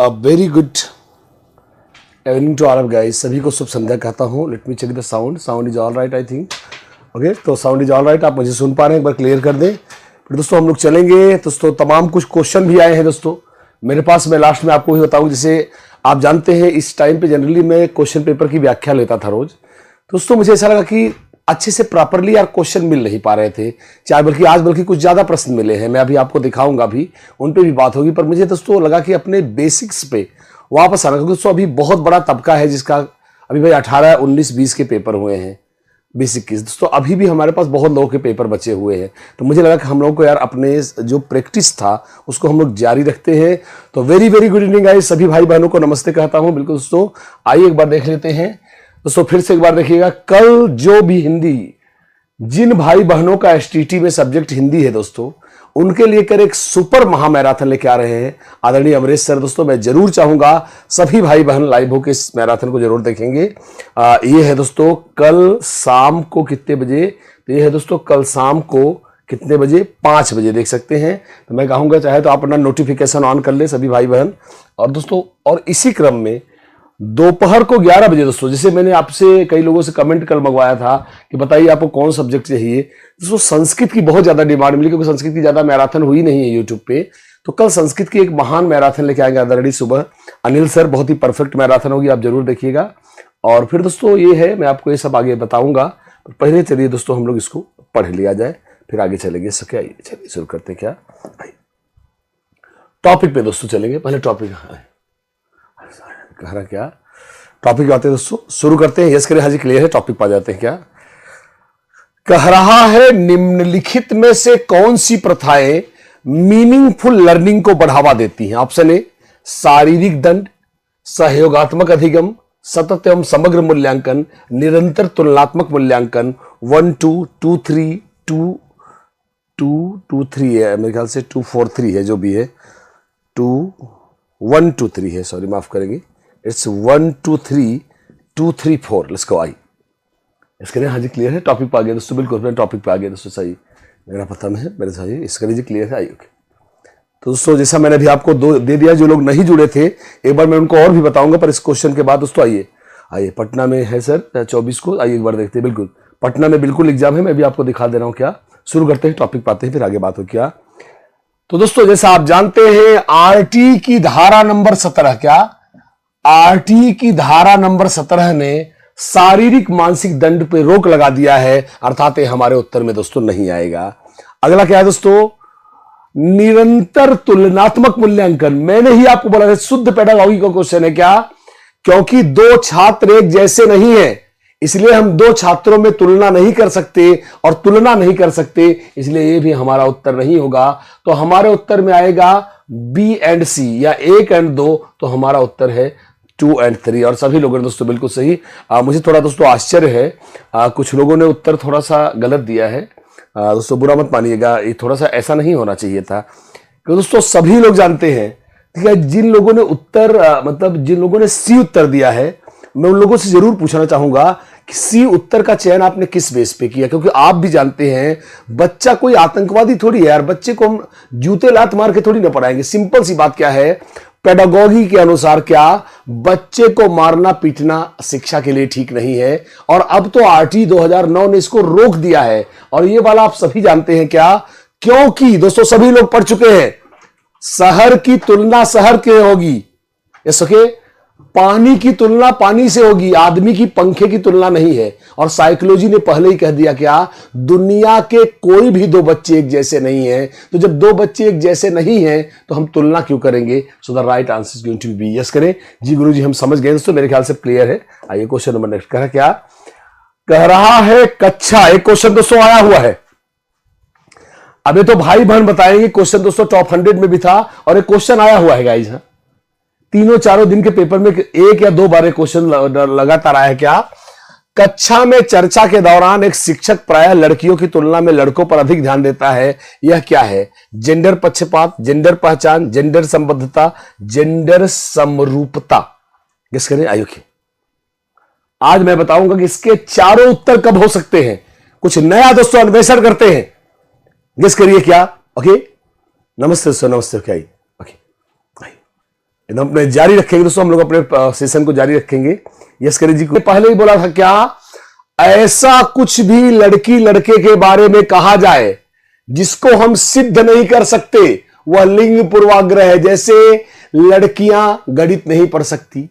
Very good evening to all of guys. सभी को शुभ संध्या कहता हूँ। Let me check the sound is all right I think. Okay, तो साउंड इज ऑल राइट, आप मुझे सुन पा रहे हैं, एक बार क्लियर कर दें। फिर दोस्तों हम लोग चलेंगे। दोस्तों तमाम कुछ क्वेश्चन भी आए हैं दोस्तों मेरे पास। मैं लास्ट में आपको ही बताऊं, जैसे आप जानते हैं इस टाइम पे जनरली मैं क्वेश्चन पेपर की व्याख्या लेता था रोज। दोस्तों मुझे ऐसा लगा कि अच्छे से प्रॉपरली यार क्वेश्चन मिल नहीं पा रहे थे, चाहे बल्कि आज बल्कि कुछ ज्यादा प्रश्न मिले हैं। मैं अभी आपको दिखाऊंगा, भी उन पे भी बात होगी। पर मुझे दोस्तों लगा कि अपने बेसिक्स पे वापस आना, क्योंकि दोस्तों अभी बहुत बड़ा तबका है जिसका अभी भाई 18, 19, 20 के पेपर हुए हैं, बेसिक की। दोस्तों अभी भी हमारे पास बहुत लोगों के पेपर बचे हुए हैं, तो मुझे लगा कि हम लोग को यार अपने जो प्रैक्टिस था उसको हम लोग जारी रखते हैं। तो very very good evening guys, सभी भाई बहनों को नमस्ते कहता हूं। बिल्कुल दोस्तों, आइए एक बार देख लेते हैं। दोस्तों फिर से एक बार देखिएगा, कल जो भी हिंदी जिन भाई बहनों का एसटीटी में सब्जेक्ट हिंदी है दोस्तों, उनके लिए कर एक सुपर महा मैराथन लेके आ रहे हैं आदरणीय अमरेश सर। दोस्तों मैं जरूर चाहूंगा सभी भाई बहन लाइव होकर इस मैराथन को जरूर देखेंगे। ये है दोस्तों कल शाम को कितने बजे? तो ये है दोस्तों कल शाम को कितने बजे? 5 बजे देख सकते हैं। तो मैं कहूंगा चाहे तो आप अपना नोटिफिकेशन ऑन कर ले सभी भाई बहन। और दोस्तों और इसी क्रम में दोपहर को 11 बजे दोस्तों, जैसे मैंने आपसे कई लोगों से कमेंट कल मंगवाया था कि बताइए आपको कौन सब्जेक्ट चाहिए। दोस्तों संस्कृत की बहुत ज्यादा डिमांड मिली, क्योंकि संस्कृत की ज्यादा मैराथन हुई नहीं है यूट्यूब पे। तो कल संस्कृत की एक महान मैराथन लेके आएंगे आदरणीय सुबह अनिल सर। बहुत ही परफेक्ट मैराथन होगी, आप जरूर देखिएगा। और फिर दोस्तों ये है, मैं आपको ये सब आगे बताऊंगा। पहले चलिए दोस्तों हम लोग इसको पढ़ लिया जाए, फिर आगे चलेंगे। सके आइए चलिए शुरू करते हैं। क्या टॉपिक पे दोस्तों चलेंगे, पहले टॉपिक कह रहा क्या टॉपिक आते हैं दोस्तों, शुरू करते हैं। यस करें, हाजी क्लियर है, टॉपिक पा जाते हैं। क्या कह रहा है, निम्नलिखित में से कौन सी प्रथाएं मीनिंगफुल लर्निंग को बढ़ावा देती हैं? ऑप्शन ए शारीरिक दंड, सहयोगात्मक अधिगम, सतत एवं समग्र मूल्यांकन, निरंतर तुलनात्मक मूल्यांकन, 1 2 2 3 2 2 2 3 है मेरे ख्याल से, 2 4 3 है जो भी है, 2 1 2 3 है, सॉरी माफ करेंगे। इट्स 1 2 3 2 3 4। Let's go. आई इसके लिए हाँ जी क्लियर है, टॉपिक पे आ गया दोस्तों। बिल्कुल मैं टॉपिक पे आ गया दोस्तों, सही मेरा पता में है मेरे सही। इसके लिए जी क्लियर है। आई ओके। तो दोस्तों जैसा मैंने अभी आपको दे दिया, जो लोग नहीं जुड़े थे एक बार मैं उनको और भी बताऊंगा, पर इस क्वेश्चन के बाद दोस्तों आइए पटना में है सर 24 को, आइए एक बार देखते हैं। बिल्कुल पटना में बिल्कुल एग्जाम है, मैं भी आपको दिखा दे रहा हूँ। क्या शुरू करते हैं, टॉपिक पाते हैं, फिर आगे बात हो। क्या तो दोस्तों जैसा आप जानते हैं आरटी की धारा नंबर 17, क्या आरटी की धारा नंबर 17 ने शारीरिक मानसिक दंड पे रोक लगा दिया है, अर्थात हमारे उत्तर में दोस्तों नहीं आएगा। अगला क्या है दोस्तों? निरंतर तुलनात्मक मूल्यांकन। मैंने ही आपको बोला था शुद्ध पेडागॉजी का क्वेश्चन है। क्या? क्योंकि दो छात्र एक जैसे नहीं है, इसलिए हम दो छात्रों में तुलना नहीं कर सकते, और तुलना नहीं कर सकते इसलिए ये भी हमारा उत्तर नहीं होगा। तो हमारे उत्तर में आएगा बी एंड सी, या 1 और 2। तो हमारा उत्तर है 2 और 3। और सभी लोगों ने दोस्तों बिल्कुल सही। मुझे थोड़ा दोस्तों आश्चर्य है, कुछ लोगों ने उत्तर थोड़ा सा गलत दिया है। दोस्तों बुरा मत मानिएगा, ये थोड़ा सा ऐसा नहीं होना चाहिए था। क्योंकि दोस्तों सभी लोग जानते हैं, ठीक है, जिन लोगों ने उत्तर मतलब जिन लोगों ने सी उत्तर दिया है, मैं उन लोगों से जरूर पूछना चाहूंगा कि सी उत्तर का चयन आपने किस बेस पे किया? क्योंकि आप भी जानते हैं बच्चा कोई आतंकवादी थोड़ी है यार, बच्चे को हम जूते लात मार के थोड़ी ना पढ़ाएंगे। सिंपल सी बात क्या है, पेडागॉजी के अनुसार क्या बच्चे को मारना पीटना शिक्षा के लिए ठीक नहीं है। और अब तो आरटी 2009 ने इसको रोक दिया है, और ये वाला आप सभी जानते हैं। क्या? क्योंकि दोस्तों सभी लोग पढ़ चुके हैं, शहर की तुलना शहर के होगी, यस ओके, पानी की तुलना पानी से होगी, आदमी की पंखे की तुलना नहीं है। और साइकोलॉजी ने पहले ही कह दिया, क्या दुनिया के कोई भी दो बच्चे एक जैसे नहीं हैं। तो जब दो बच्चे एक जैसे नहीं हैं तो हम तुलना क्यों करेंगे? So the right answer is going to be yes करें जी। गुरु जी हम समझ गए दोस्तों, मेरे ख्याल से क्लियर है। आइए क्वेश्चन नंबर नेक्स्ट। कह क्या कह रहा है? कक्षा, एक क्वेश्चन दोस्तों आया हुआ है। अबे तो भाई बहन बताएंगे, क्वेश्चन दोस्तों टॉप 100 में भी था, और एक क्वेश्चन आया हुआ है गाइस। तीनों चारों दिन के पेपर में 1 या 2 बार क्वेश्चन लगातार आया है। क्या? कक्षा में चर्चा के दौरान एक शिक्षक प्रायः लड़कियों की तुलना में लड़कों पर अधिक ध्यान देता है। यह क्या है? जेंडर पक्षपात, जेंडर पहचान, जेंडर संबद्धता, जेंडर समरूपता। गेस करें आयु की। आज मैं बताऊंगा कि इसके चारों उत्तर कब हो सकते हैं। कुछ नया दोस्तों अन्वेषण करते हैं। गेस करिए क्या? ओके, नमस्ते दोस्तों, नमस्ते। क्या? ओके, एकदम अपने जारी रखेंगे दोस्तों, हम लोग अपने सेशन को जारी रखेंगे। यस करिए जी। पहले ही बोला था क्या, ऐसा कुछ भी लड़की लड़के के बारे में कहा जाए जिसको हम सिद्ध नहीं कर सकते, वह लिंग पूर्वाग्रह है। जैसे लड़कियां गणित नहीं पढ़ सकती,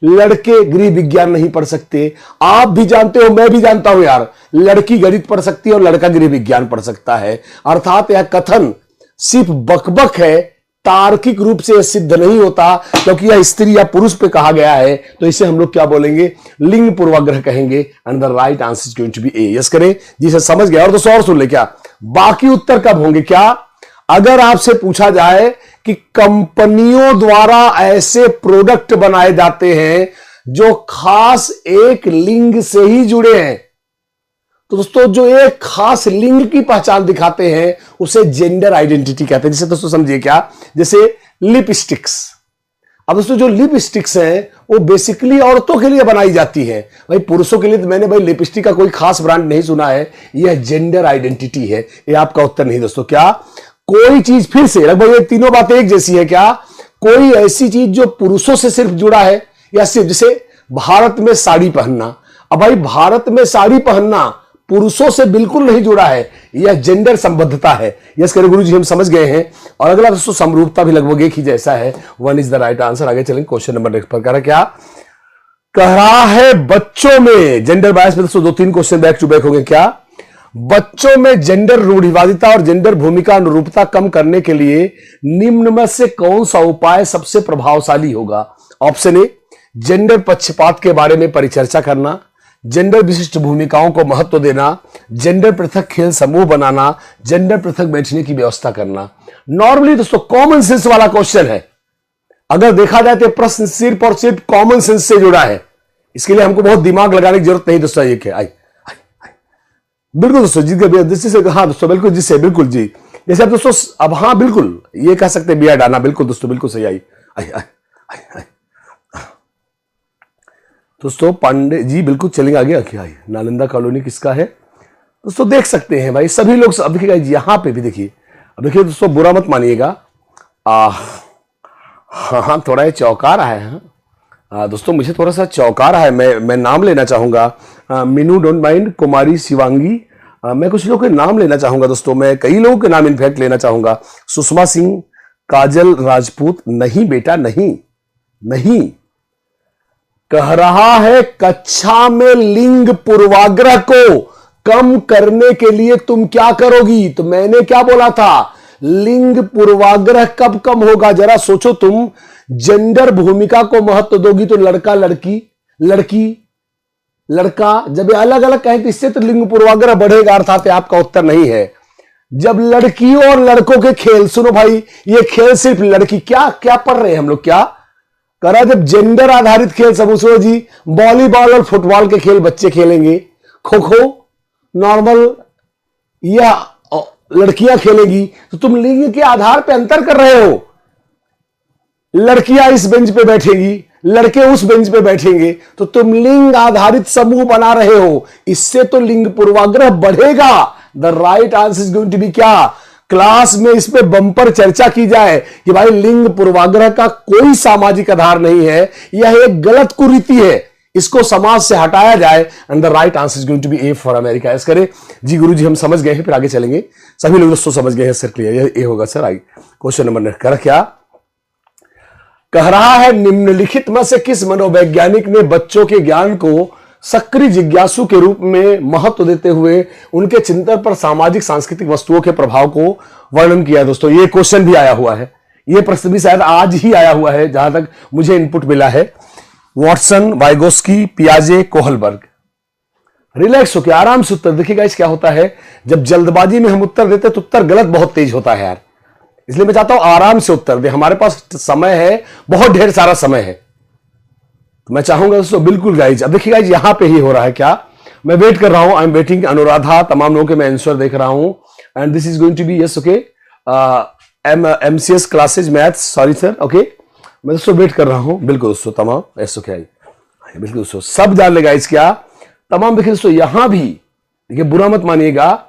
लड़के गृह विज्ञान नहीं पढ़ सकते। आप भी जानते हो, मैं भी जानता हूं यार, लड़की गणित पढ़ सकती है और लड़का गृह विज्ञान पढ़ सकता है। अर्थात यह कथन सिर्फ बकबक है, तार्किक रूप से यह सिद्ध नहीं होता, क्योंकि यह स्त्री या पुरुष पे कहा गया है। तो इसे हम लोग क्या बोलेंगे, लिंग पूर्वाग्रह कहेंगे। And the right answer is going to be A. Yes करें जी, से समझ गया। और दोस्तों और सुन ले, क्या बाकी उत्तर कब होंगे, क्या अगर आपसे पूछा जाए कि कंपनियों द्वारा ऐसे प्रोडक्ट बनाए जाते हैं जो खास एक लिंग से ही जुड़े हैं, तो दोस्तों जो एक खास लिंग की पहचान दिखाते हैं उसे जेंडर आइडेंटिटी कहते हैं। जैसे दोस्तों समझिए क्या, जैसे लिपस्टिक्स। अब दोस्तों जो लिपस्टिक्स हैं वो बेसिकली औरतों के लिए बनाई जाती है, भाई पुरुषों के लिए तो मैंने भाई लिपस्टिक का कोई खास ब्रांड नहीं सुना है। यह जेंडर आइडेंटिटी है। ये आपका उत्तर नहीं दोस्तों। क्या कोई चीज, फिर से लगभग ये तीनों बातें एक जैसी है, क्या कोई ऐसी चीज जो पुरुषों से सिर्फ जुड़ा है, या सिर्फ जैसे भारत में साड़ी पहनना। अब भाई भारत में साड़ी पहनना पुरुषों से बिल्कुल नहीं जुड़ा है, यह जेंडर संबद्धता है। यस करें गुरु जी, हम समझ गए हैं। और अगला दोस्तों समरूपता भी लगभग एक ही जैसा है। 1 इज द राइट आंसर। आगे चलेंगे क्वेश्चन नंबर नेक्स्ट पर। क्या कह रहा है, बच्चों में जेंडर बायस में दोस्तों 2-3 क्वेश्चन बैक टू बैक हो गए। क्या बच्चों में जेंडर रूढ़िवादिता और जेंडर भूमिका अनुरूपता कम करने के लिए निम्न में से कौन सा उपाय सबसे प्रभावशाली होगा? ऑप्शन ए, जेंडर पक्षपात के बारे में परिचर्चा करना, जेंडर विशिष्ट भूमिकाओं को महत्व देना, जेंडर पृथक खेल समूह बनाना, जेंडर पृथक बैठने की व्यवस्था करना। नॉर्मली दोस्तों कॉमन सेंस वाला क्वेश्चन है। अगर देखा जाए तो प्रश्न सिर्फ और सिर्फ कॉमन सेंस से जुड़ा है, इसके लिए हमको बहुत दिमाग लगाने की जरूरत नहीं दोस्तों। ये क्या, बिल्कुल दोस्तों जीत गए जिससे, हाँ दोस्तों बिल्कुल, जिससे बिल्कुल जी, जैसे अब दोस्तों अब हाँ बिल्कुल ये कह सकते हैं बिया डाना, बिल्कुल दोस्तों बिल्कुल सही आई। दोस्तों पांडे जी बिल्कुल चलेंगे आगे। क्या नालंदा कॉलोनी किसका है दोस्तों, देख सकते हैं भाई सभी लोग। अब देखिएगा यहां पे भी देखिए, अब देखिए दोस्तों बुरा मत मानिएगा, हाँ थोड़ा ये चौंका रहा है। दोस्तों मुझे थोड़ा सा चौंका रहा है। मैं नाम लेना चाहूंगा, मीनू डोंट माइंड, कुमारी शिवांगी, मैं कुछ लोगों के नाम लेना चाहूंगा दोस्तों। मैं कई लोगों के नाम इनफैक्ट लेना चाहूंगा। सुषमा सिंह, काजल राजपूत, नहीं बेटा नहीं, नहीं। कह रहा है कक्षा में लिंग पूर्वाग्रह को कम करने के लिए तुम क्या करोगी? तो मैंने क्या बोला था, लिंग पूर्वाग्रह कब कम होगा? जरा सोचो तुम, जेंडर भूमिका को महत्व दोगी तो लड़का लड़की, लड़की लड़का, जब ये अलग अलग कहें तो इससे तो लिंग पूर्वाग्रह बढ़ेगा। अर्थात आपका उत्तर नहीं है। जब लड़कियों और लड़कों के खेल, सुनो भाई, ये खेल सिर्फ लड़की, क्या क्या पढ़ रहे हैं हम लोग, क्या कर रहा, जब जेंडर आधारित खेल सब सुनो जी, वॉलीबॉल और फुटबॉल के खेल बच्चे खेलेंगे, खो खो नॉर्मल या लड़कियां खेलेगी, तो तुम लिंग के आधार पर अंतर कर रहे हो। लड़कियां इस बेंच पे बैठेगी, लड़के उस बेंच पे बैठेंगे, तो तुम लिंग आधारित समूह बना रहे हो। इससे तो लिंग पूर्वाग्रह बढ़ेगा। The right answer is going to be क्या? क्लास में इस पे बंपर चर्चा की जाए कि भाई लिंग पूर्वाग्रह का कोई सामाजिक आधार नहीं है, यह एक गलत कुरीति है, इसको समाज से हटाया जाए। And the right answer is going to be A for America. ऐसा करें जी गुरु जी, हम समझ गए हैं, फिर आगे चलेंगे। सभी लोग दोस्तों समझ गए हैं सर, क्लियर ये होगा सर। आगे क्वेश्चन नंबर नेक्स्ट कर, क्या कह रहा है, निम्नलिखित में से किस मनोवैज्ञानिक ने बच्चों के ज्ञान को सक्रिय जिज्ञासु के रूप में महत्व देते हुए उनके चिंतन पर सामाजिक सांस्कृतिक वस्तुओं के प्रभाव को वर्णन किया? दोस्तों ये क्वेश्चन भी आया हुआ है, ये प्रश्न भी शायद आज ही आया हुआ है जहां तक मुझे इनपुट मिला है। वॉटसन, वाइगोस्की, पियाजे, कोहलबर्ग। रिलैक्स होकर आराम से उत्तर देखिएगा। इस क्या होता है, जब जल्दबाजी में हम उत्तर देते तो उत्तर गलत बहुत तेज होता है यार, इसलिए मैं चाहता हूं आराम से उत्तर दे। हमारे पास समय है, बहुत ढेर सारा समय है, तो मैं चाहूंगा दोस्तों बिल्कुल गाइज। अब देखिए गाइज यहां पे ही हो रहा है, क्या मैं वेट कर रहा हूं, आई एम वेटिंग। अनुराधा, तमाम लोगों के मैं आंसर देख रहा हूं। And this is going to be yes, okay, MCS classes maths, sorry sir, okay, मैं दोस्तों वेट कर रहा हूं। बिल्कुल दोस्तों तमाम यस, ओके, बिल्कुल दोस्तों सब जान लेगा इस क्या तमाम। देखिए दोस्तों यहां भी देखिए, बुरा मत मानिएगा,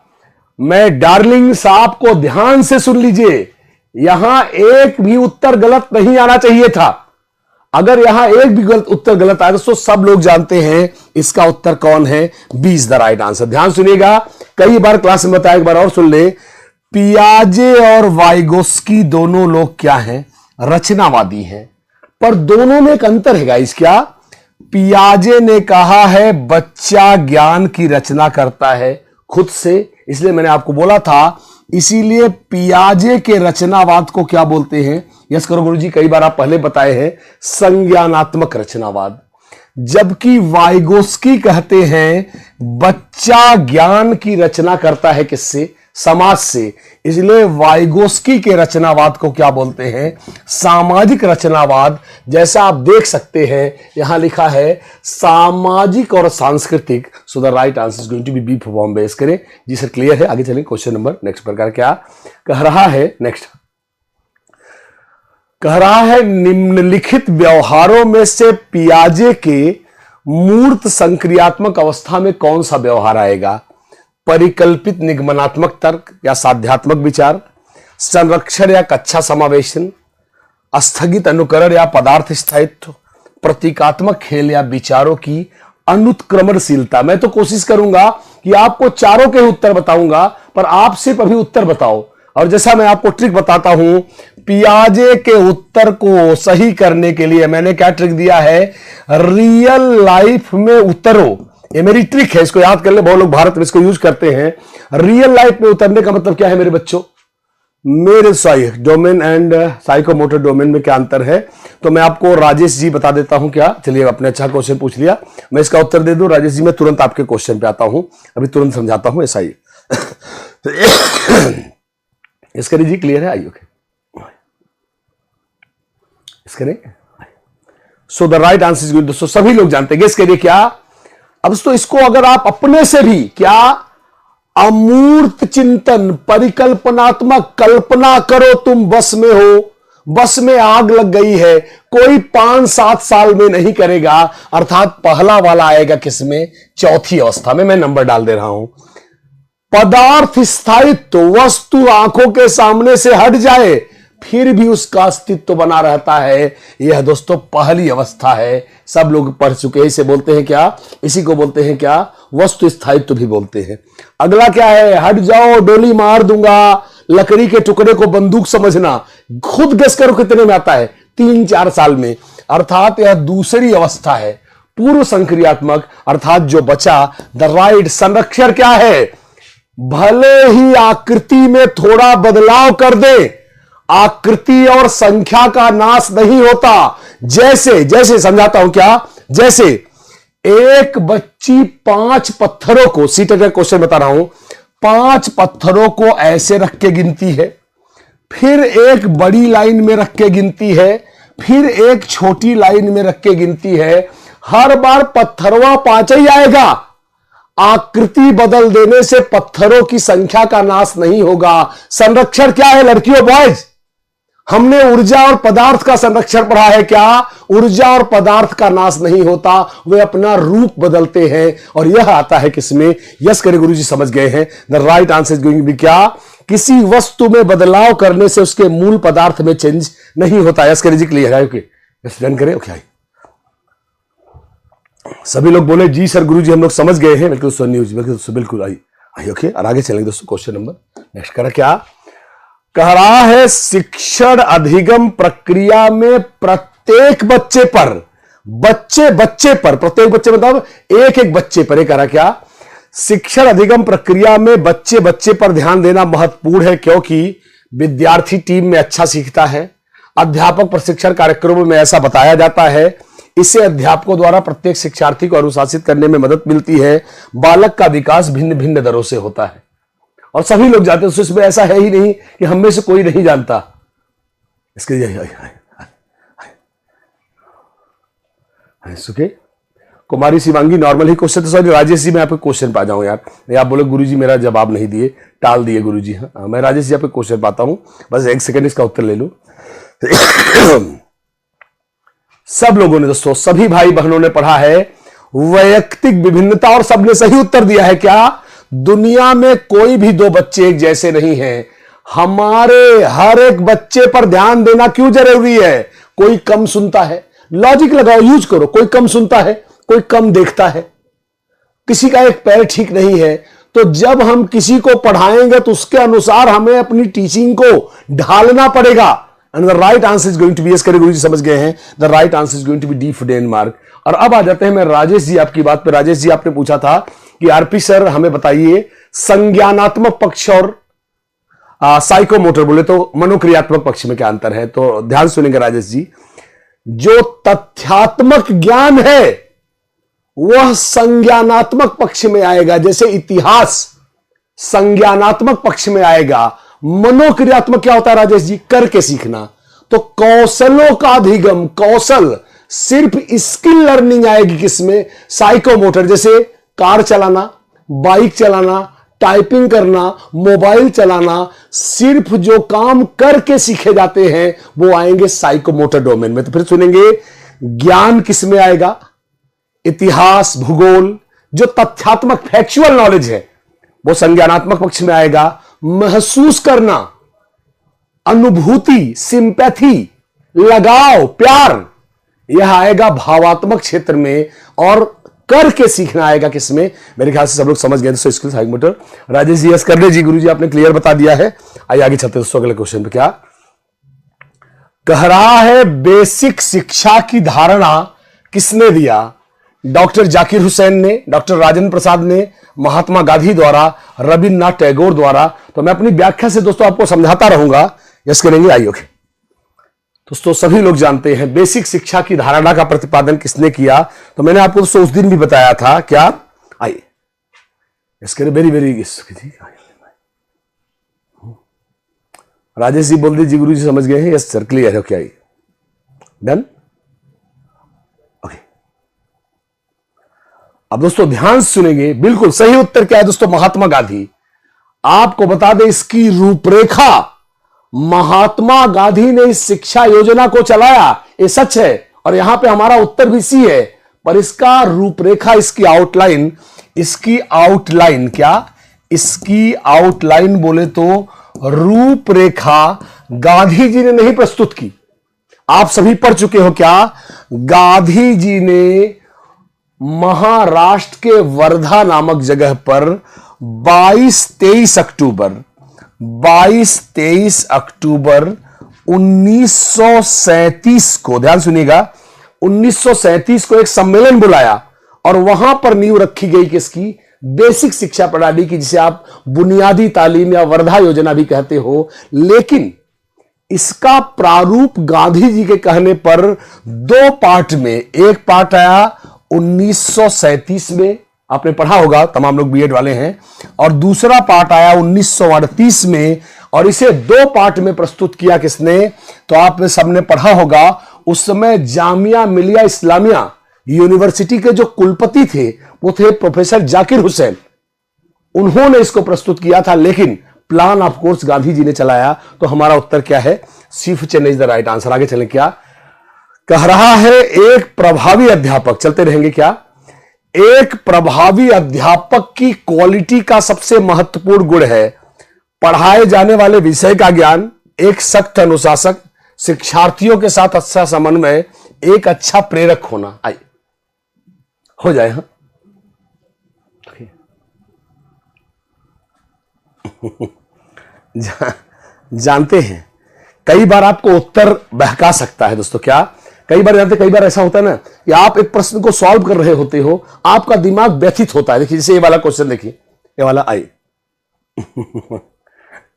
मैं डार्लिंग साहब को ध्यान से सुन लीजिए, यहां एक भी उत्तर गलत नहीं आना चाहिए था। अगर यहां एक भी गलत उत्तर गलत आएगा तो सब लोग जानते हैं इसका उत्तर कौन है, B is the right answer. ध्यान सुनिएगा, कई बार क्लास में बताया, एक बार और सुन ले। पियाजे और वाइगोस्की दोनों लोग क्या हैं, रचनावादी हैं, पर दोनों में एक अंतर है गाइस। क्या? पियाजे ने कहा है बच्चा ज्ञान की रचना करता है खुद से, इसलिए मैंने आपको बोला था, इसीलिए पियाजे के रचनावाद को क्या बोलते हैं, यस करो गुरुजी, कई बार आप पहले बताए हैं, संज्ञानात्मक रचनावाद। जबकि वाइगोस्की कहते हैं बच्चा ज्ञान की रचना करता है किससे, समाज से, इसलिए वाइगोस्की के रचनावाद को क्या बोलते हैं, सामाजिक रचनावाद। जैसा आप देख सकते हैं यहां लिखा है सामाजिक और सांस्कृतिक, so the right answer is going to be B for Bombay. करें जी सर, क्लियर है। आगे चलें, क्वेश्चन नंबर नेक्स्ट प्रकार क्या कह रहा है, नेक्स्ट कह रहा है निम्नलिखित व्यवहारों में से पियाजे के मूर्त संक्रियात्मक अवस्था में कौन सा व्यवहार आएगा, परिकल्पित निगमनात्मक तर्क या साध्यात्मक विचार, संरक्षण या कक्षा समावेशन, स्थगित अनुकरण या पदार्थ स्थायित्व, प्रतीकात्मक खेल या विचारों की अनुत्क्रमणशीलता। मैं तो कोशिश करूंगा कि आपको चारों के उत्तर बताऊंगा, पर आप सिर्फ अभी उत्तर बताओ। और जैसा मैं आपको ट्रिक बताता हूं, पियाजे के उत्तर को सही करने के लिए मैंने क्या ट्रिक दिया है, रियल लाइफ में उतरो। ये मेरी ट्रिक है, इसको याद कर ले, बहुत लोग भारत में इसको यूज करते हैं। रियल लाइफ में उतरने का मतलब क्या है मेरे बच्चों, मेरे Sai domain and psychomotor domain में क्या अंतर है, तो मैं आपको राजेश जी बता देता हूं। क्या, चलिए, आपने अच्छा क्वेश्चन पूछ लिया, मैं इसका उत्तर दे दूं राजेश जी। मैं तुरंत आपके क्वेश्चन पे आता हूं, अभी तुरंत समझाता हूं, ऐसा ही इसका जी क्लियर है, आइए इसका नहीं। सो the right answer is good. दोस्तों सभी लोग जानते हैं, इसके लिए क्या, अब तो इसको अगर आप अपने से भी क्या अमूर्त चिंतन, परिकल्पनात्मक कल्पना करो, तुम बस में हो, बस में आग लग गई है, कोई 5-7 साल में नहीं करेगा, अर्थात पहला वाला आएगा किसमें, चौथी अवस्था में। मैं नंबर डाल दे रहा हूं, पदार्थ स्थायित्व, वस्तु आंखों के सामने से हट जाए फिर भी उसका अस्तित्व बना रहता है, यह दोस्तों पहली अवस्था है। सब लोग पढ़ चुके हैं, इसे बोलते हैं क्या, इसी को बोलते हैं क्या, वस्तु स्थायित्व भी बोलते हैं। अगला क्या है, हट जाओ डोली मार दूंगा, लकड़ी के टुकड़े को बंदूक समझना, खुद गेस करो कितने में आता है, 3-4 साल में, अर्थात यह दूसरी अवस्था है, पूर्व संक्रियात्मक, अर्थात जो बचा द राइट। संरक्षण क्या है, भले ही आकृति में थोड़ा बदलाव कर दे, आकृति और संख्या का नाश नहीं होता। जैसे जैसे समझाता हूं क्या, जैसे एक बच्ची 5 पत्थरों को, सीटेट का क्वेश्चन बता रहा हूं, 5 पत्थरों को ऐसे रख के गिनती है, फिर एक बड़ी लाइन में रख के गिनती है, फिर एक छोटी लाइन में रख के गिनती है, हर बार पत्थरवा 5 ही आएगा। आकृति बदल देने से पत्थरों की संख्या का नाश नहीं होगा। संरक्षण क्या है लड़कियों, बॉयज, हमने ऊर्जा और पदार्थ का संरक्षण पढ़ा है। क्या, ऊर्जा और पदार्थ का नाश नहीं होता, वे अपना रूप बदलते हैं, और यह आता है किसमें, यस करे गुरुजी, समझ गए हैं। The right answer is going to be क्या, किसी वस्तु में बदलाव करने से उसके मूल पदार्थ में चेंज नहीं होता। यस करे जी, क्लियर है, ओके, यस डन करें, ओके। सभी लोग बोले जी सर गुरुजी हम लोग समझ गए हैं, बिल्कुल सर न्यूज, बिल्कुल बिल्कुल, आई ओके। और आगे चलेंगे दोस्तों, क्वेश्चन नंबर नेक्स्ट करा क्या कह रहा है, शिक्षण अधिगम प्रक्रिया में प्रत्येक बच्चे पर, प्रत्येक बच्चे मतलब एक बच्चे पर, कह रहा क्या, शिक्षण अधिगम प्रक्रिया में बच्चे पर ध्यान देना महत्वपूर्ण है, क्योंकि विद्यार्थी टीम में अच्छा सीखता है। अध्यापक प्रशिक्षण कार्यक्रमों में ऐसा बताया जाता है, इससे अध्यापकों द्वारा प्रत्येक शिक्षार्थी को अनुशासित करने में मदद मिलती है। बालक का विकास भिन्न भिन्न दरों से होता है, और सभी लोग जानते हैं, इसमें ऐसा है ही नहीं कि हम में से कोई नहीं जानता। इसके सुखे कुमारी शिवांगी नॉर्मल ही क्वेश्चन, तो सॉरी राजेश जी मैं आपके क्वेश्चन पे आ जाऊं यार, नहीं आप बोले गुरुजी मेरा जवाब नहीं दिए, टाल दिए गुरुजी। हाँ, मैं राजेश जी आपके क्वेश्चन पाता हूं, बस 1 सेकंड इसका उत्तर ले लूं। सब लोगों ने दोस्तों, सभी भाई बहनों ने पढ़ा है वैयक्तिक विभिन्नता, और सबने सही उत्तर दिया है क्या, दुनिया में कोई भी 2 बच्चे एक जैसे नहीं हैं। हमारे हर एक बच्चे पर ध्यान देना क्यों जरूरी है, कोई कम सुनता है, लॉजिक लगाओ, यूज करो। कोई कम सुनता है, कोई कम देखता है, किसी का एक पैर ठीक नहीं है, तो जब हम किसी को पढ़ाएंगे तो उसके अनुसार हमें अपनी टीचिंग को ढालना पड़ेगा। And the right answer is going to be, गुरु जी समझ गए हैं, the right answer is going to be D for Denmark. और अब आ जाते हैं मैं राजेश जी आपकी बात पे। राजेश जी आपने पूछा था कि आरपी सर हमें बताइए संज्ञानात्मक पक्ष और साइकोमोटर बोले तो मनोक्रियात्मक पक्ष में क्या अंतर है। तो ध्यान सुनेंगे राजेश जी, जो तथ्यात्मक ज्ञान है वह संज्ञानात्मक पक्ष में आएगा, जैसे इतिहास संज्ञानात्मक पक्ष में आएगा। मनोक्रियात्मक क्या होता है राजेश जी? करके सीखना। तो कौशलों का अधिगम, कौशल सिर्फ स्किल लर्निंग आएगी किसमें? साइकोमोटर, जैसे कार चलाना, बाइक चलाना, टाइपिंग करना, मोबाइल चलाना, सिर्फ जो काम करके सीखे जाते हैं वो आएंगे साइकोमोटर डोमेन में। तो फिर सुनेंगे ज्ञान किस में आएगा? इतिहास, भूगोल, जो तथ्यात्मक फैक्चुअल नॉलेज है वो संज्ञानात्मक पक्ष में आएगा। महसूस करना, अनुभूति, सिंपैथी, लगाव, प्यार, यह आएगा भावात्मक क्षेत्र में। और करके सीखना आएगा किसमें? मेरे ख्याल से सब लोग समझ गए दोस्तों, skill psychomotor. Rajesh ji yes कर ले जी, गुरु जी आपने क्लियर बता दिया है। आइए आगे चलते दोस्तों अगले क्वेश्चन पे। क्या कह रहा है? बेसिक शिक्षा की धारणा किसने दिया? डॉक्टर जाकिर हुसैन ने, डॉक्टर राजेंद्र प्रसाद ने, महात्मा गांधी द्वारा, रविन्द्रनाथ टैगोर द्वारा। तो मैं अपनी व्याख्या से दोस्तों आपको समझाता रहूंगा। यस करेंगे? आइए ओके दोस्तों, सभी लोग जानते हैं बेसिक शिक्षा की धारणा का प्रतिपादन किसने किया। तो मैंने आपको दोस्तों उस दिन भी बताया था। क्या? आइए यस करें, वेरी वेरी राजेश जी बोल दीजिए, गुरु जी समझ गए हैं? यस सर, क्लियर है। क्या डन? ओके, अब दोस्तों ध्यान सुनेंगे, बिल्कुल सही उत्तर क्या है दोस्तों? महात्मा गांधी। आपको बता दें इसकी रूपरेखा, महात्मा गांधी ने इस शिक्षा योजना को चलाया, ये सच है, और यहां पे हमारा उत्तर भी सी है। पर इसका रूपरेखा, इसकी आउटलाइन क्या? इसकी आउटलाइन बोले तो रूपरेखा गांधी जी ने नहीं प्रस्तुत की। आप सभी पढ़ चुके हो क्या? गांधी जी ने महाराष्ट्र के वर्धा नामक जगह पर 22-23 अक्टूबर 1937 को, ध्यान सुनिएगा, 1937 को एक सम्मेलन बुलाया और वहां पर नींव रखी गई किसकी? बेसिक शिक्षा प्रणाली की, जिसे आप बुनियादी तालीम या वर्धा योजना भी कहते हो। लेकिन इसका प्रारूप गांधी जी के कहने पर दो पार्ट में, एक पार्ट आया 1937 में, आपने पढ़ा होगा, तमाम लोग बीएड वाले हैं, और दूसरा पार्ट आया 1938 में, और इसे दो पार्ट में प्रस्तुत किया किसने? तो आपने सबने पढ़ा होगा, उस समय जामिया मिलिया इस्लामिया यूनिवर्सिटी के जो कुलपति थे वो थे प्रोफेसर जाकिर हुसैन। उन्होंने इसको प्रस्तुत किया था, लेकिन plan of course Gandhi ji ने चलाया। तो हमारा उत्तर क्या है? C option is the right answer. आगे चलें। क्या कह रहा है? एक प्रभावी अध्यापक, चलते रहेंगे क्या, एक प्रभावी अध्यापक की क्वालिटी का सबसे महत्वपूर्ण गुण है पढ़ाए जाने वाले विषय का ज्ञान, एक सख्त अनुशासन, शिक्षार्थियों के साथ अच्छा समन्वय, एक अच्छा प्रेरक होना। आइए हो जाए। हाँ जानते हैं कई बार आपको उत्तर बहका सकता है दोस्तों। क्या कई बार जानते, कई बार ऐसा होता है ना कि आप एक प्रश्न को सॉल्व कर रहे होते हो, आपका दिमाग व्यथित होता है। देखिए जैसे ये वाला क्वेश्चन देखिए, ये वाला आई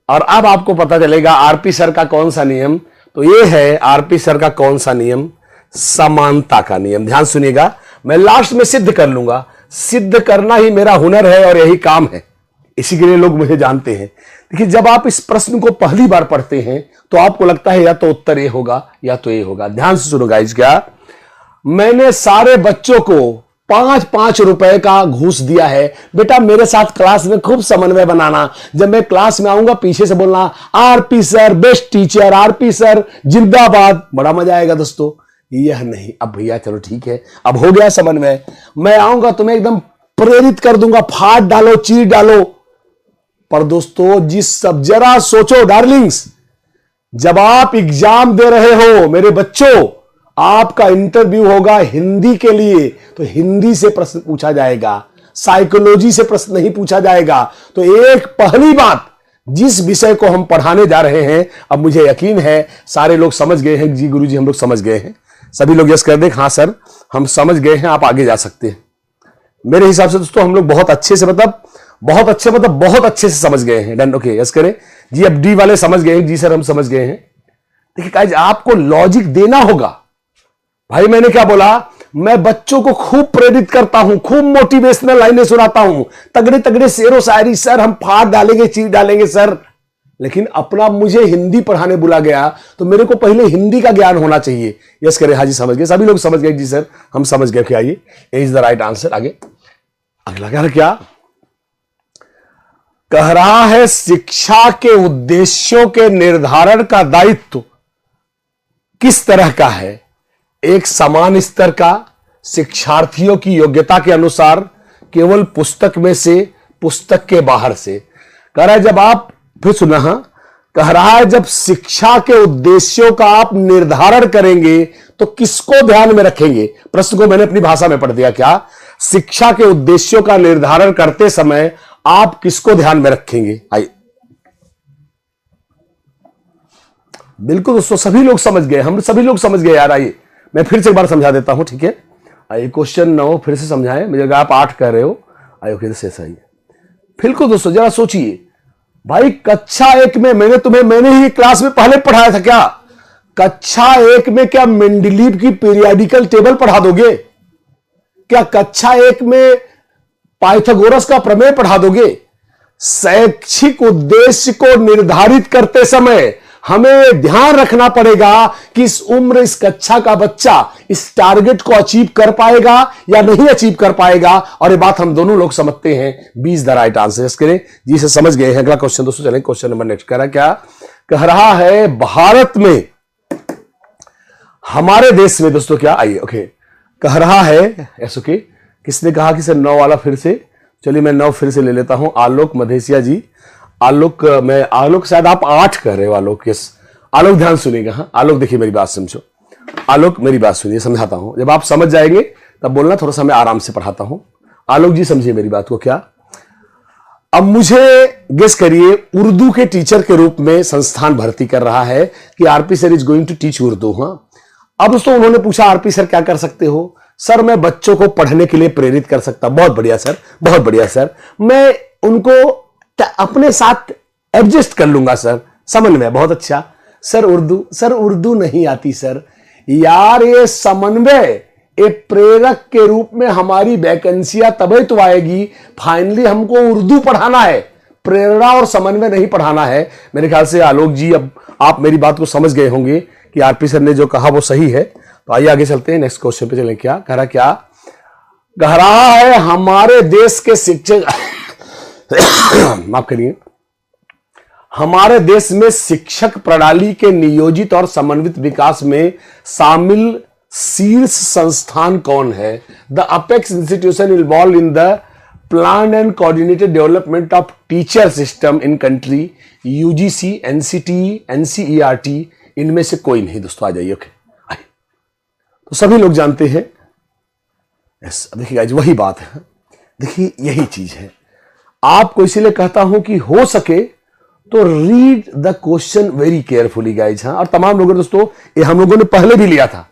और अब आपको पता चलेगा आरपी सर का कौन सा नियम। तो ये है आरपी सर का कौन सा नियम? समानता का नियम। ध्यान सुनिएगा, मैं लास्ट में सिद्ध कर लूंगा। सिद्ध करना ही मेरा हुनर है और यही काम है, इसी के लिए लोग मुझे जानते हैं। देखिए जब आप इस प्रश्न को पहली बार पढ़ते हैं तो आपको लगता है या तो उत्तर ये होगा या तो ये होगा। ध्यान से सुनो गाइस। क्या मैंने सारे बच्चों को 5-5 रुपए का घूस दिया है, बेटा मेरे साथ क्लास में खूब समन्वय बनाना, जब मैं क्लास में आऊंगा पीछे से बोलना RP sir best teacher, RP sir जिंदाबाद, बड़ा मजा आएगा दोस्तों। यह नहीं, अब भैया चलो ठीक है, अब हो गया समन्वय, मैं आऊंगा तुम्हें एकदम प्रेरित कर दूंगा, फाड़ डालो, चीर डालो। पर दोस्तों जिस सब, जरा सोचो डार्लिंग्स, जब आप एग्जाम दे रहे हो मेरे बच्चों, आपका इंटरव्यू होगा हिंदी के लिए तो हिंदी से प्रश्न पूछा जाएगा, साइकोलॉजी से प्रश्न नहीं पूछा जाएगा। तो एक पहली बात, जिस विषय को हम पढ़ाने जा रहे हैं, अब मुझे यकीन है सारे लोग समझ गए हैं। जी गुरुजी हम लोग समझ गए हैं। सभी लोग यस कर दें, हाँ सर हम समझ गए हैं, आप आगे जा सकते हैं। मेरे हिसाब से दोस्तों हम लोग बहुत अच्छे से बहुत अच्छे से समझ गए हैं। डन, ओके यस करें जी। अब डी वाले समझ गए हैं, जी सर हम समझ गए हैं। देखिए गाइस, आपको लॉजिक देना होगा। भाई मैंने क्या बोला, मैं बच्चों को खूब प्रेरित करता हूं, खूब मोटिवेशनल लाइनें सुनाता हूं, तगड़े तगड़े शेरो शायरी सर हम फाड़ डालेंगे, चीर डालेंगे सर। लेकिन अपना मुझे हिंदी पढ़ाने बुला गया तो मेरे को पहले हिंदी का ज्ञान होना चाहिए। यस करें, हाजी समझ गए, सभी लोग समझ गए जी सर हम समझ गए। क्या ये इज द राइट आंसर। आगे अगला क्या कह रहा है, शिक्षा के उद्देश्यों के निर्धारण का दायित्व किस तरह का है? एक समान स्तर का, शिक्षार्थियों की योग्यता के अनुसार, केवल पुस्तक में से, पुस्तक के बाहर से। कह रहा है जब आप, फिर सुना, कह रहा है जब शिक्षा के उद्देश्यों का आप निर्धारण करेंगे तो किसको ध्यान में रखेंगे? प्रश्न को मैंने अपनी भाषा में पढ़ दिया। क्या शिक्षा के उद्देश्यों का निर्धारण करते समय आप किसको ध्यान में रखेंगे? आइए, बिल्कुल दोस्तों सभी लोग समझ गए, हम सभी लोग समझ गए यार। आइए मैं फिर से एक बार समझा देता हूं, ठीक है? आइए क्वेश्चन 9 फिर से समझाएं, मुझे आप 8 कह रहे हो। आइए फिर से सही। बिल्कुल दोस्तों जरा सोचिए, भाई कक्षा 1 में मैंने ही क्लास में पहले पढ़ाया था। क्या कक्षा 1 में क्या मेंडलीव की पीरियोडिकल टेबल पढ़ा दोगे? क्या कक्षा 1 में पाइथागोरस का प्रमेय पढ़ा दोगे? शैक्षिक उद्देश्य को निर्धारित करते समय हमें ध्यान रखना पड़ेगा कि इस उम्र, इस कक्षा का बच्चा इस टारगेट को अचीव कर पाएगा या नहीं अचीव कर पाएगा। और ये बात हम दोनों लोग समझते हैं। 20 द राइट आंसर करें जी से समझ गए हैं। अगला क्वेश्चन दोस्तों चलें, क्वेश्चन नंबर नेक्स्ट कह रहा क्या, कह रहा है भारत में, हमारे देश में दोस्तों क्या, आइए ओके, कह रहा है ऐसो के, किसने कहा कि सर 9 वाला फिर से, चलिए मैं 9 फिर से ले लेता हूं। आलोक मधेसिया जी, आलोक शायद आप 8 कह रहे हो। आलोक यस, आलोक ध्यान सुनिएगा। हाँ आलोक देखिए मेरी बात समझो, आलोक मेरी बात सुनिए, समझाता हूं, जब आप समझ जाएंगे तब बोलना, थोड़ा सा मैं आराम से पढ़ाता हूं। आलोक जी समझिए मेरी बात को। क्या अब मुझे गेस करिए, उर्दू के टीचर के रूप में संस्थान भर्ती कर रहा है कि RP sir is going to teach Urdu. हाँ अब दोस्तों उन्होंने पूछा आरपी सर क्या कर सकते हो? सर मैं बच्चों को पढ़ने के लिए प्रेरित कर सकता। बहुत बढ़िया सर, बहुत बढ़िया सर, मैं उनको अपने साथ एडजस्ट कर लूंगा सर, समन्वय, बहुत अच्छा। सर उर्दू नहीं आती सर। यार ये समन्वय, एक प्रेरक के रूप में हमारी वैकेंसियां तभी तो आएगी। फाइनली हमको उर्दू पढ़ाना है, प्रेरणा और समन्वय नहीं पढ़ाना है। मेरे ख्याल से आलोक जी अब आप मेरी बात को समझ गए होंगे कि आरपी सर ने जो कहा वो सही है। तो आइए आगे चलते हैं, नेक्स्ट क्वेश्चन पे चलें। क्या कह रहा है हमारे देश के शिक्षक माफ करिए, हमारे देश में शिक्षक प्रणाली के नियोजित और समन्वित विकास में शामिल शीर्ष संस्थान कौन है? The apex institution involve in the plan and coordinated development of teacher system in country, UGC, NCT, NCERT, इनमें से कोई नहीं दोस्तों। आ जाइए ओके, आइए। तो सभी लोग जानते हैं। यस, देखिए गाइस वही बात है, देखिए यही चीज है। आपको इसीलिए कहता हूं कि हो सके तो read the question very carefully guys. हाँ, और तमाम लोगों दोस्तों ये हम लोगों ने पहले भी लिया था,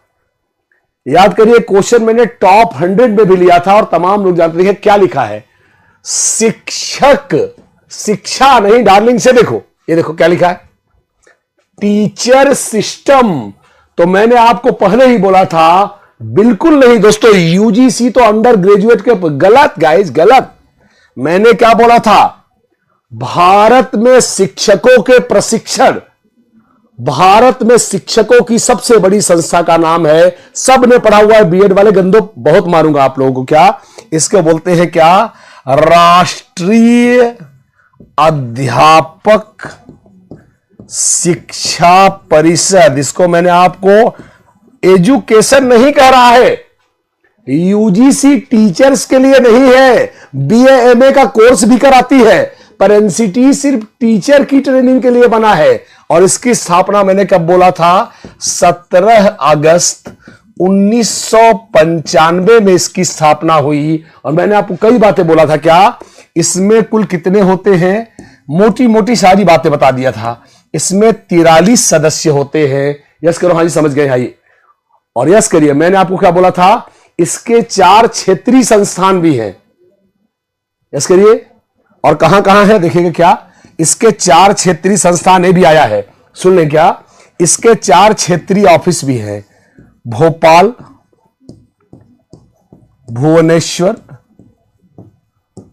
याद करिए क्वेश्चन मैंने टॉप 100 में भी लिया था और तमाम लोग जानते हैं क्या लिखा है। शिक्षक, शिक्षा नहीं डार्लिंग से देखो, ये देखो क्या लिखा है, टीचर सिस्टम। तो मैंने आपको पहले ही बोला था, बिल्कुल नहीं दोस्तों, यूजीसी तो अंडर ग्रेजुएट के, गलत गाइज गलत। मैंने क्या बोला था, भारत में शिक्षकों के प्रशिक्षण, भारत में शिक्षकों की सबसे बड़ी संस्था का नाम है, सब ने पढ़ा हुआ है, बीएड वाले गंदो बहुत मारूंगा आप लोगों को। क्या इसको बोलते हैं? क्या राष्ट्रीय अध्यापक शिक्षा परिषद। इसको मैंने आपको एजुकेशन नहीं कह रहा है, यूजीसी टीचर्स के लिए नहीं है, बीए एमए का कोर्स भी कराती है, पर एनसीटी सिर्फ टीचर की ट्रेनिंग के लिए बना है। और इसकी स्थापना मैंने कब बोला था? 17 अगस्त 1995 में इसकी स्थापना हुई। और मैंने आपको कई बातें बोला था, क्या इसमें कुल कितने होते हैं, मोटी मोटी सारी बातें बता दिया था। इसमें 43 सदस्य होते हैं। यस करो, हाँ जी समझ गए, हाँ जी। और यस करिए, मैंने आपको क्या बोला था, इसके 4 क्षेत्रीय संस्थान भी हैं। यस करिए, और कहां कहां है देखिएगा, क्या इसके 4 क्षेत्रीय संस्थान, ये भी आया है, सुन लें क्या, इसके 4 क्षेत्रीय ऑफिस भी हैं, भोपाल, भुवनेश्वर,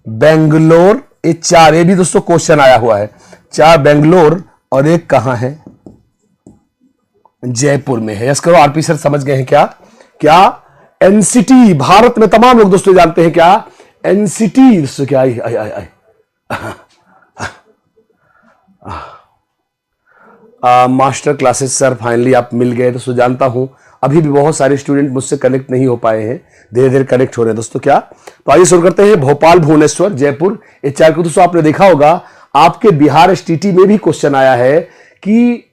बेंगलोर, ये 4, ये भी दोस्तों क्वेश्चन आया हुआ है, 4 बेंगलोर और एक कहां है, जयपुर में है। यस करो, आरपी सर समझ गए हैं क्या, क्या एनसीटी भारत में तमाम लोग दोस्तों जानते हैं, क्या एनसीटी दोस्तों क्या आई आई आई आई मास्टर क्लासेस सर फाइनली आप मिल गए। दोस्तों जानता हूं अभी भी बहुत सारे स्टूडेंट मुझसे कनेक्ट नहीं हो पाए हैं, धीरे धीरे कनेक्ट हो रहे हैं दोस्तों। क्या, तो आइए शुरू करते हैं। भोपाल, भुवनेश्वर, जयपुर, ये 4 को दोस्तों आपने देखा होगा, आपके बिहार एसटीटी में भी क्वेश्चन आया है कि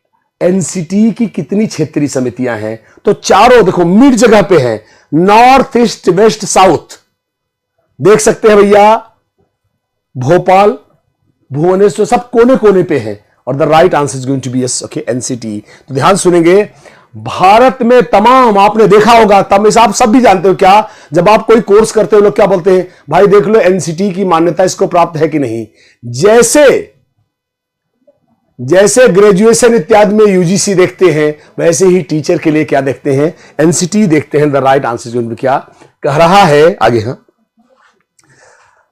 एनसीटी की कितनी क्षेत्रीय समितियां हैं, तो चारों देखो मिड जगह पे हैं, नॉर्थ, ईस्ट, वेस्ट, साउथ, देख सकते हैं भैया, भोपाल, भुवनेश्वर सब कोने कोने पे हैं। और the right answer is going to be yes, okay, NCT. तो ध्यान सुनेंगे, भारत में तमाम आपने देखा होगा, तब आप सब भी जानते हो, क्या जब आप कोई कोर्स करते हो लोग क्या बोलते हैं, भाई देख लो एनसीटी की मान्यता इसको प्राप्त है कि नहीं। जैसे ग्रेजुएशन इत्यादि में यूजीसी देखते हैं, वैसे ही टीचर के लिए क्या देखते हैं, एनसीटी देखते हैं। द राइट आंसर क्या कह रहा है आगे, हाँ,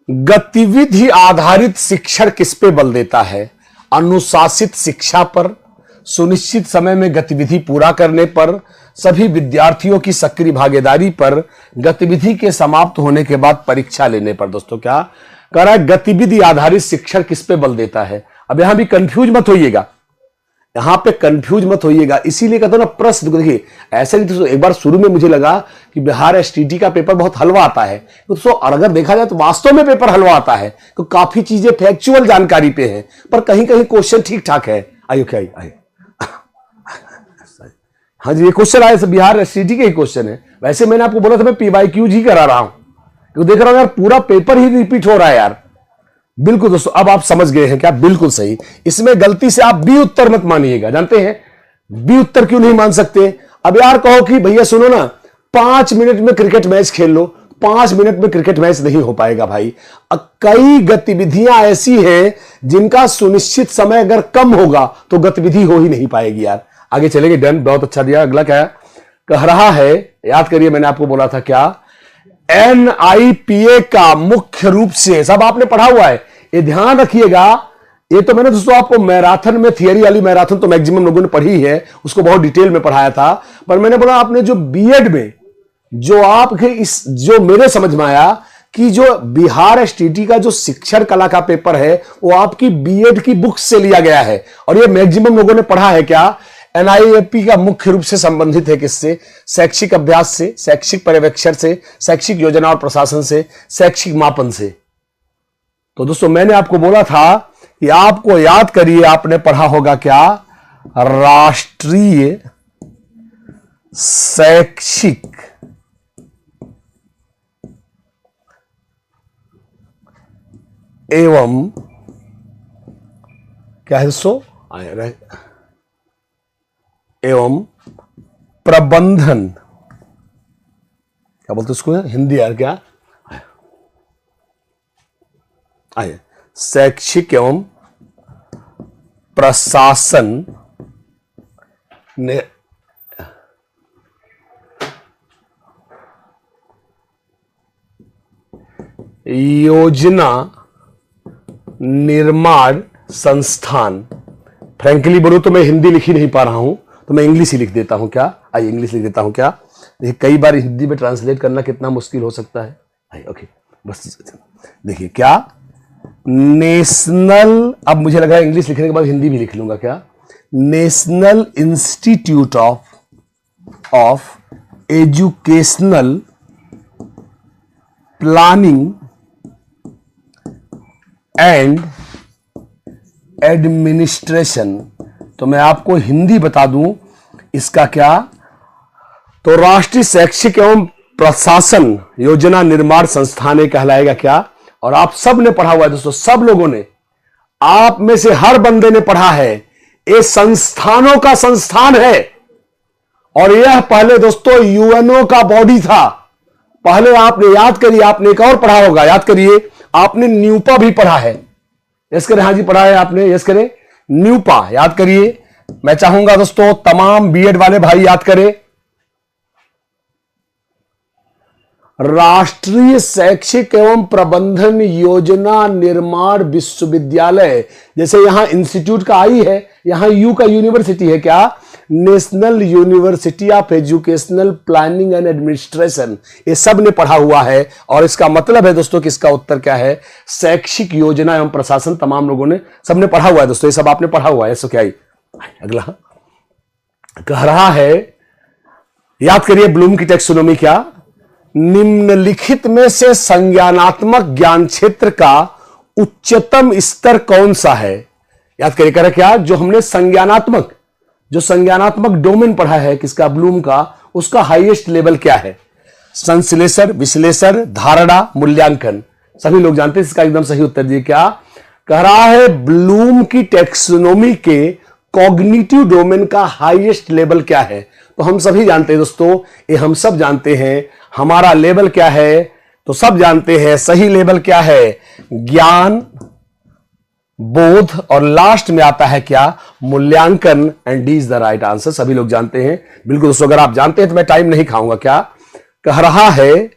गतिविधि आधारित शिक्षण किस पे बल देता है, अनुशासित शिक्षा पर, सुनिश्चित समय में गतिविधि पूरा करने पर, सभी विद्यार्थियों की सक्रिय भागीदारी पर, गतिविधि के समाप्त होने के बाद परीक्षा लेने पर। दोस्तों क्या कह रहा है, गतिविधि आधारित शिक्षण किस पे बल देता है। अब यहां भी कंफ्यूज मत होइएगा, यहां पे कंफ्यूज मत होइएगा, इसीलिए कहता हूं ना प्रश्न देखिए, ऐसे नहीं तो एक बार शुरू में मुझे लगा कि बिहार एसटीटी का पेपर बहुत हलवा आता है, तो अगर देखा जाए तो वास्तव में पेपर हलवा आता है, तो काफी चीजें फैक्चुअल जानकारी पे है, पर कहीं कहीं क्वेश्चन ठीक ठाक है। आइए क्या आइए, हाँ जी, ये क्वेश्चन आए बिहार एसटीटी के ही क्वेश्चन है। वैसे मैंने आपको बोला था मैं पीवाईक्यू ही करा रहा हूं, क्योंकि देख रहा हूं यार पूरा पेपर ही रिपीट हो रहा है यार। बिल्कुल दोस्तों, अब आप समझ गए हैं क्या, बिल्कुल सही। इसमें गलती से आप बी उत्तर मत मानिएगा, जानते हैं बी उत्तर क्यों नहीं मान सकते। अब यार कहो कि भैया सुनो ना, 5 मिनट में क्रिकेट मैच खेल लो, 5 मिनट में क्रिकेट मैच नहीं हो पाएगा भाई। कई गतिविधियां ऐसी हैं जिनका सुनिश्चित समय अगर कम होगा तो गतिविधि हो ही नहीं पाएगी यार। आगे चलेंगे, डन, बहुत अच्छा दिया। अगला क्या कह रहा है, याद करिए मैंने आपको बोला था क्या, एनआईपीए का मुख्य रूप से, सब आपने पढ़ा हुआ है, ये ध्यान रखिएगा। ये तो मैंने दोस्तों आपको मैराथन में, थियरी वाली मैराथन तो मैक्सिमम लोगों ने पढ़ी है, उसको बहुत डिटेल में पढ़ाया था, पर मैंने बोला आपने जो बीएड में जो आपके इस जो मेरे समझ में आया कि जो बिहार एसटीटी का जो शिक्षण कला का पेपर है वो आपकी बीएड की बुक से लिया गया है, और ये मैक्सिमम लोगों ने पढ़ा है। क्या एनआईपी का मुख्य रूप से संबंधित है किससे, शैक्षिक अभ्यास से, शैक्षिक पर्यवेक्षण से, शैक्षिक योजना और प्रशासन से, शैक्षिक मापन से। तो दोस्तों मैंने आपको बोला था कि आपको याद करिए, आपने पढ़ा होगा क्या, राष्ट्रीय शैक्षिक एवं क्या है दोस्तों, एवं प्रबंधन, क्या बोलते उसको हिंदी यार, क्या आइए, शैक्षिक एवं प्रशासन ने योजना निर्माण संस्थान, फ्रैंकली बोलो तो मैं हिंदी लिख ही नहीं पा रहा हूं, तो मैं इंग्लिश ही लिख देता हूं। क्या आइए इंग्लिश लिख देता हूं। क्या देखिए, कई बार हिंदी में ट्रांसलेट करना कितना मुश्किल हो सकता है। आइए ओके, बस देखिए क्या, नेशनल, अब मुझे लगा इंग्लिश लिखने के बाद हिंदी भी लिख लूंगा। क्या, national institute of educational planning and administration. तो मैं आपको हिंदी बता दूं इसका क्या, तो राष्ट्रीय शैक्षिक एवं प्रशासन योजना निर्माण संस्थान ये कहलाएगा क्या? और आप सब ने पढ़ा हुआ है दोस्तों, सब लोगों ने, आप में से हर बंदे ने पढ़ा है, ये संस्थानों का संस्थान है। और यह पहले दोस्तों यूएनओ का बॉडी था। पहले आपने याद करिए, आपने एक और पढ़ा होगा, याद करिए, आपने न्यूपा भी पढ़ा है। यस करें, हाँ जी पढ़ा है आपने, यस करें, न्यूपा याद करिए। मैं चाहूंगा दोस्तों तमाम बीएड वाले भाई याद करें। राष्ट्रीय शैक्षिक एवं प्रबंधन योजना निर्माण विश्वविद्यालय, जैसे यहां इंस्टीट्यूट का आई है, यहां यू का यूनिवर्सिटी है क्या? National university of educational planning and administration. ये सब ने पढ़ा हुआ है और इसका मतलब है दोस्तों कि इसका उत्तर क्या है? शैक्षिक योजना एवं प्रशासन। तमाम लोगों ने, सबने पढ़ा हुआ है दोस्तों, ये सब आपने पढ़ा हुआ है। सो क्या अगला कह रहा है, याद करिए ब्लूम की टैक्सोनॉमी क्या? निम्नलिखित में से संज्ञानात्मक ज्ञान क्षेत्र का उच्चतम स्तर कौन सा है? याद करिए, कह रहा क्या? जो हमने संज्ञानात्मक डोमेन पढ़ा है किसका? ब्लूम का, उसका हाईएस्ट लेवल क्या है? संश्लेषण, विश्लेषण, धारणा, मूल्यांकन। सभी लोग जानते हैं, इसका एकदम सही उत्तर दिए क्या? कह रहा है ब्लूम की टैक्सोनॉमी के कॉग्निटिव डोमेन का हाईएस्ट लेवल क्या है? तो हम सभी जानते हैं दोस्तों, ये हम सब जानते हैं हमारा लेवल क्या है, तो सब जानते हैं सही लेवल क्या है? ज्ञान, बोध, और लास्ट में आता है क्या? मूल्यांकन। And D is the right answer. सभी लोग जानते हैं, बिल्कुल दोस्तों। अगर आप जानते हैं तो मैं टाइम नहीं खाऊंगा। क्या कह रहा है?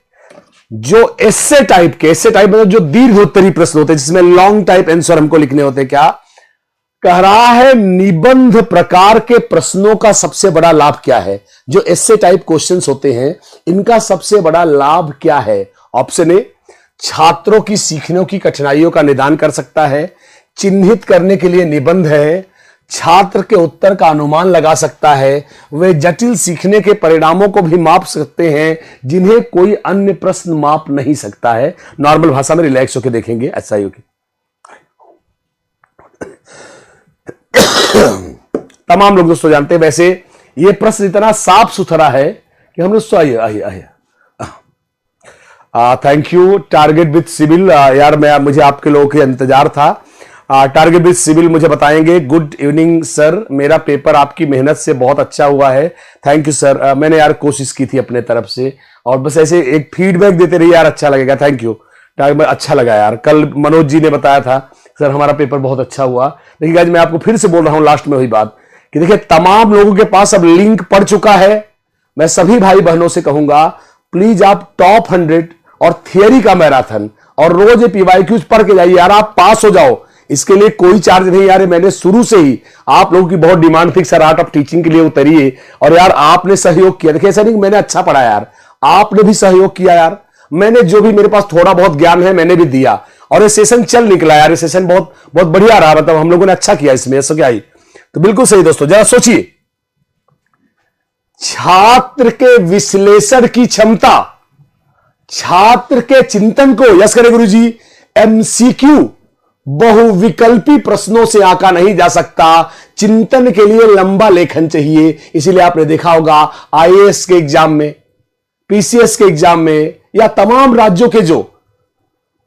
जो एस्से टाइप मतलब जो दीर्घ उत्तरी प्रश्न होते हैं, जिसमें लॉन्ग टाइप आंसर हमको लिखने होते हैं, क्या कह रहा है? निबंध प्रकार के प्रश्नों का सबसे बड़ा लाभ क्या है? जो एस्से टाइप क्वेश्चंस होते हैं, इनका सबसे बड़ा लाभ क्या है? ऑप्शन ए, छात्रों की सीखने की कठिनाइयों का निदान कर सकता है, चिन्हित करने के लिए निबंध है, छात्र के उत्तर का अनुमान लगा सकता है, वे जटिल सीखने के परिणामों को भी माप सकते हैं जिन्हें कोई अन्य प्रश्न माप नहीं सकता है। नॉर्मल भाषा में रिलैक्स होकर देखेंगे, अच्छा ही होगी। तमाम लोग दोस्तों जानते हैं, वैसे ये प्रश्न इतना साफ सुथरा है कि हम दोस्तों आइए thank you. Target with civil, यार मुझे आपके लोगों के इंतजार था। टारगेट विद सिविल मुझे बताएंगे। गुड इवनिंग सर, मेरा पेपर आपकी मेहनत से बहुत अच्छा हुआ है। Thank you sir. मैंने यार कोशिश की थी अपने तरफ से, और बस ऐसे एक फीडबैक देते रहिए यार, अच्छा लगेगा। थैंक यू, अच्छा लगा यार। कल मनोज जी ने बताया था सर हमारा पेपर बहुत अच्छा हुआ। देखिए गाइस, मैं आपको फिर से बोल रहा हूं लास्ट में वही बात कि देखिए तमाम लोगों के पास अब लिंक पड़ चुका है। मैं सभी भाई बहनों से कहूंगा प्लीज आप टॉप 100 और थियरी का मैराथन और रोज पीवाईक्यूज पढ़ के जाइए यार, आप पास हो जाओ। इसके लिए कोई चार्ज नहीं यार, मैंने शुरू से ही आप लोगों की बहुत डिमांड थी सर आर्ट ऑफ टीचिंग के लिए उतरिए, और यार आपने सहयोग किया। देखिए ऐसा नहीं मैंने अच्छा पढ़ा यार, आपने भी सहयोग किया यार। मैंने जो भी मेरे पास थोड़ा बहुत ज्ञान है मैंने भी दिया, और ये सेशन चल निकला यार। ये सेशन बहुत बहुत बढ़िया रहा, मतलब हम लोगों ने अच्छा किया इसमें। ऐसा क्या ही, तो बिल्कुल सही दोस्तों। जरा सोचिए, छात्र के विश्लेषण की क्षमता, छात्र के चिंतन को, यस करें गुरुजी, एमसीक्यू बहुविकल्पी प्रश्नों से आंका नहीं जा सकता। चिंतन के लिए लंबा लेखन चाहिए। इसीलिए आपने देखा होगा आईएएस के एग्जाम में, पीसीएस के एग्जाम में, या तमाम राज्यों के जो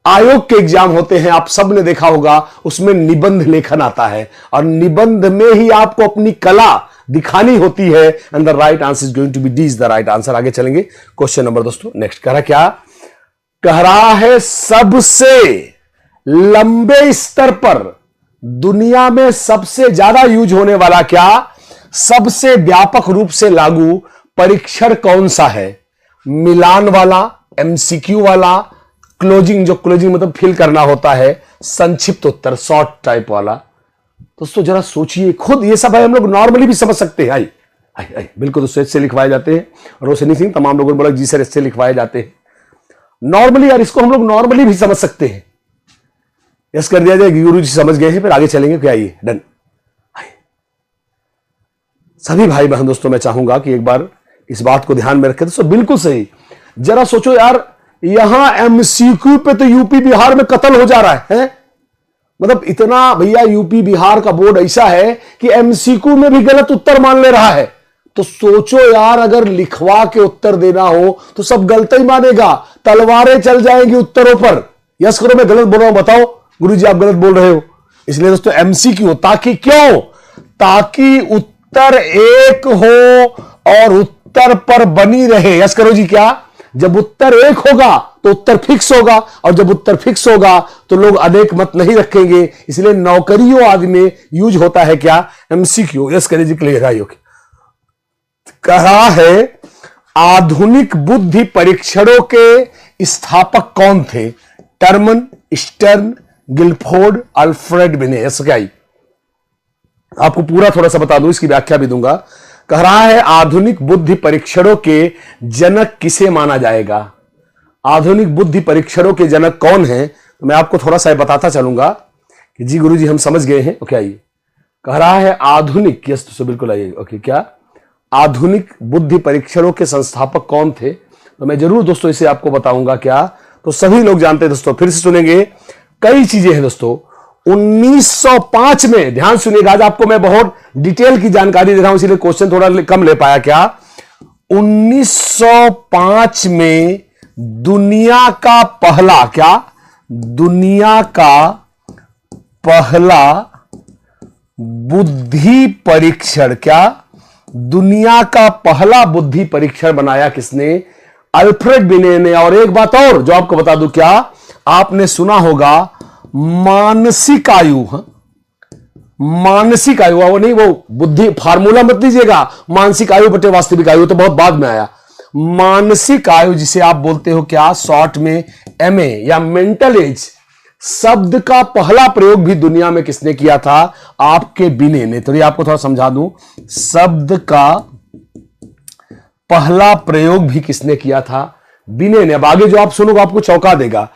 आयोग के एग्जाम होते हैं, आप सब ने देखा होगा उसमें निबंध लेखन आता है, और निबंध में ही आपको अपनी कला दिखानी होती है। And the right answer is going to be D is the right answer. आगे चलेंगे क्वेश्चन नंबर दोस्तों नेक्स्ट। कह रहा क्या? कह रहा है सबसे लंबे स्तर पर दुनिया में सबसे ज्यादा यूज होने वाला क्या, सबसे व्यापक रूप से लागू परीक्षण कौन सा है? मिलान वाला, एमसीक्यू वाला, क्लोजिंग, जो क्लोजिंग मतलब फिल करना होता है, संक्षिप्त उत्तर शॉर्ट टाइप वाला। दोस्तों जरा सोचिए खुद, ये सब है हम लोग नॉर्मली भी समझ सकते हैं। आई बिल्कुल दोस्तों, इससे लिखवाए जाते हैं। रोशनी सिंह, तमाम लोगों ने बोला जी सर इससे लिखवाए जाते हैं नॉर्मली। यार इसको हम लोग नॉर्मली भी समझ सकते हैं। यस कर दिया जाए, गुरु जी समझ गए हैं, फिर आगे चलेंगे। क्या ये डन? सभी भाई बहन दोस्तों मैं चाहूंगा कि एक बार इस बात को ध्यान में रखें। दोस्तों बिल्कुल सही, जरा सोचो यार, यहां एमसीक्यू पे तो यूपी बिहार में कत्ल हो जा रहा है? मतलब इतना भैया यूपी बिहार का बोर्ड ऐसा है कि एमसीक्यू में भी गलत उत्तर मान ले रहा है। तो सोचो यार, अगर लिखवा के उत्तर देना हो तो सब गलत ही मानेगा, तलवारें चल जाएंगी उत्तरों पर। यस करो, मैं गलत बोल रहा हूं, बताओ गुरुजी आप गलत बोल रहे हो। इसलिए दोस्तों एमसीक्यू, ताकि क्यों, ताकि उत्तर एक हो और उत्तर पर बनी रहे। यस करो जी, क्या, जब उत्तर एक होगा तो उत्तर फिक्स होगा, और जब उत्तर फिक्स होगा तो लोग अनेक मत नहीं रखेंगे। इसलिए नौकरियों आदि में यूज होता है क्या, एमसीक्यू। यस करिए जी, क्लियर है। कह रहा है आधुनिक बुद्धि परीक्षणों के स्थापक कौन थे? टर्मन, स्टर्न, गिलफोर्ड, अल्फ्रेड बिने। ऐसा क्या ही आपको पूरा थोड़ा सा बता दूं, इसकी व्याख्या भी दूंगा। कह रहा है आधुनिक बुद्धि परीक्षणों के जनक किसे माना जाएगा? आधुनिक बुद्धि परीक्षणों के जनक कौन हैं? तो मैं आपको थोड़ा सा बताता चलूंगा कि जी गुरुजी हम समझ गए हैं। ओके, आइए। कह रहा है आधुनिक, यस तो बिल्कुल आइए। ओके, क्या आधुनिक बुद्धि परीक्षणों के संस्थापक कौन थे? तो मैं जरूर दोस्तों इसे आपको बताऊंगा। क्या, तो सभी लोग जानते हैं दोस्तों, फिर से सुनेंगे, कई चीजें हैं दोस्तों। 1905 में, ध्यान सुनिएगा, आज आपको मैं बहुत डिटेल की जानकारी दे रहा हूं, इसीलिए क्वेश्चन थोड़ा कम ले पाया। क्या 1905 में दुनिया का पहला, क्या दुनिया का पहला बुद्धि परीक्षण, क्या दुनिया का पहला बुद्धि परीक्षण बनाया किसने? अल्फ्रेड बिने ने। और एक बात और जो आपको बता दूं, क्या आपने सुना होगा मानसिक आयु? मानसिक आयु, वो नहीं, वो बुद्धि फार्मूला मत लीजिएगा, मानसिक आयु बटे वास्तविक आयु तो बहुत बाद में आया। मानसिक आयु जिसे आप बोलते हो क्या, शॉर्ट में एमए या मेंटल एज, शब्द का पहला प्रयोग भी दुनिया में किसने किया था? आपके बिने ने। तो ये आपको थोड़ा समझा दूं, शब्द का पहला प्रयोग भी किसने किया था? बिने ने। अब आगे जो आप सुनोगे आपको चौंका देगा।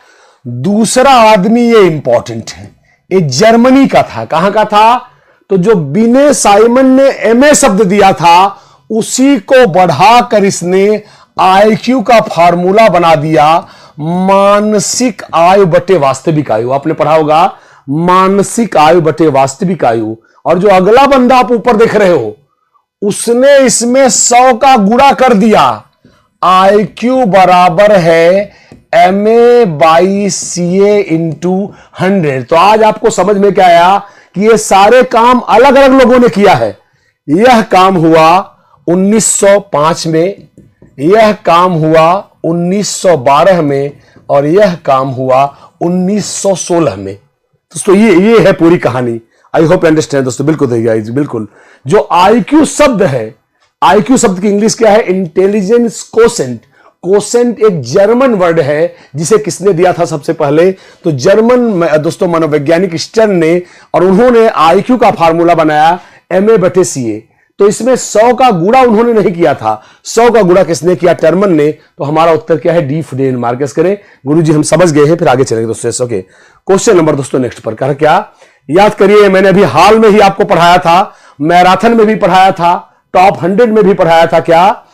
दूसरा आदमी, ये इंपॉर्टेंट है, ये जर्मनी का था। कहां का था? तो जो बिने साइमन ने एमए शब्द दिया था, उसी को बढ़ाकर इसने आईक्यू का फार्मूला बना दिया, मानसिक आयु बटे वास्तविक आयु। आपने पढ़ा होगा मानसिक आयु बटे वास्तविक आयु। और जो अगला बंदा आप ऊपर देख रहे हो, उसने इसमें 100 का गुणा कर दिया। आईक्यू बराबर है MA बाई CA इंटू 100। तो आज आपको समझ में क्या आया कि ये सारे काम अलग अलग लोगों ने किया है। यह काम हुआ 1905 में, यह काम हुआ 1912 में, और यह काम हुआ 1916 में। दोस्तों ये है पूरी कहानी। आई होप अंडरस्टैंड दोस्तों, बिल्कुल देखिए, बिल्कुल। जो आईक्यू शब्द है, आईक्यू शब्द की इंग्लिश क्या है? Intelligence quotient. कोसेंट एक जर्मन वर्ड है जिसे किसने दिया था सबसे पहले? तो जर्मन दोस्तों मनोवैज्ञानिक स्टर्न ने, और उन्होंने आईक्यू का फार्मूला बनाया MA बटे CA। तो इसमें 100 का गुणा उन्होंने नहीं किया था, 100 का गुणा किसने किया? टर्मन ने। तो हमारा उत्तर क्या है? डी फ्रेन मार्कस करें। गुरुजी हम समझ गए हैं, फिर आगे चलेंगे दोस्तों। ओके, क्वेश्चन नंबर दोस्तों नेक्स्ट पर कर क्या, याद करिए, मैंने अभी हाल में ही आपको पढ़ाया था, मैराथन में भी पढ़ाया था, टॉप 100 में भी पढ़ाया था। क्या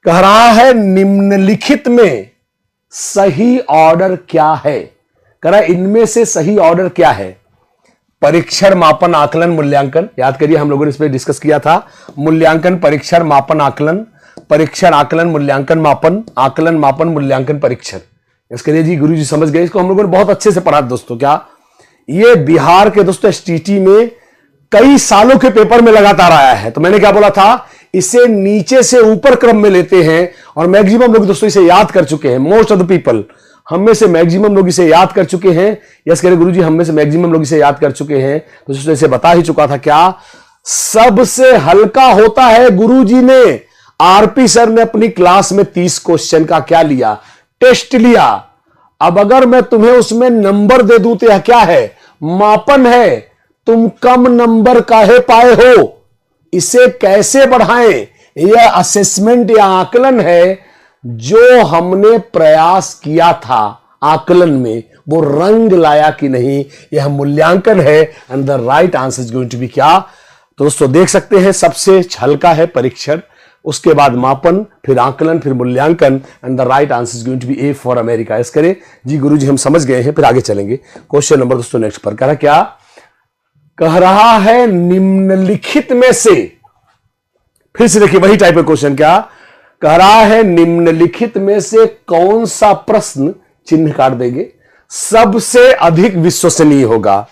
कह रहा है? निम्नलिखित में सही ऑर्डर क्या है? कह रहा है इनमें से सही ऑर्डर क्या है? परीक्षण, मापन, आकलन, मूल्यांकन। याद करिए हम लोगों ने इस पर डिस्कस किया था। मूल्यांकन, परीक्षण, मापन, आकलन, परीक्षण, आकलन, मूल्यांकन, मापन, आकलन, मापन, मूल्यांकन, परीक्षण। इसके लिए जी गुरुजी समझ गए, इसको हम लोगों ने बहुत अच्छे से पढ़ा दोस्तों। क्या ये बिहार के दोस्तों STT में कई सालों के पेपर में लगातार आया है। तो मैंने क्या बोला था, इसे नीचे से ऊपर क्रम में लेते हैं, और मैक्सिमम लोग दोस्तों इसे याद कर चुके हैं। मोस्ट ऑफ द पीपल, हम में से मैक्सिमम लोग इसे याद कर चुके हैं। यस कह रहे गुरुजी, हम में से मैक्सिमम लोग इसे याद कर चुके हैं। तो दोस्तों इसे बता ही चुका था। क्या सबसे हल्का होता है? गुरुजी ने, RP सर ने अपनी क्लास में 30 क्वेश्चन का क्या लिया? टेस्ट लिया। अब अगर मैं तुम्हें उसमें नंबर दे दूं तो यह क्या है? मापन है। तुम कम नंबर काहे पाए हो? इसे कैसे बढ़ाएं? यह असेसमेंट या आकलन है। जो हमने प्रयास किया था आकलन में, वो रंग लाया कि नहीं, यह मूल्यांकन है। And the right answer is going to be क्या? तो दोस्तों देख सकते हैं, सबसे हल्का है परीक्षण, उसके बाद मापन, फिर आकलन, फिर मूल्यांकन। And the right answer is going to be A for America. इस करें जी गुरुजी हम समझ गए हैं, फिर आगे चलेंगे। क्वेश्चन नंबर दोस्तों नेक्स्ट पर कह रहा क्या? कह रहा है निम्नलिखित में से, फिर से देखिए वही टाइप का क्वेश्चन, क्या कह रहा है, निम्नलिखित में से कौन सा प्रश्न, चिन्ह काट देंगे, सबसे अधिक विश्वसनीय होगा?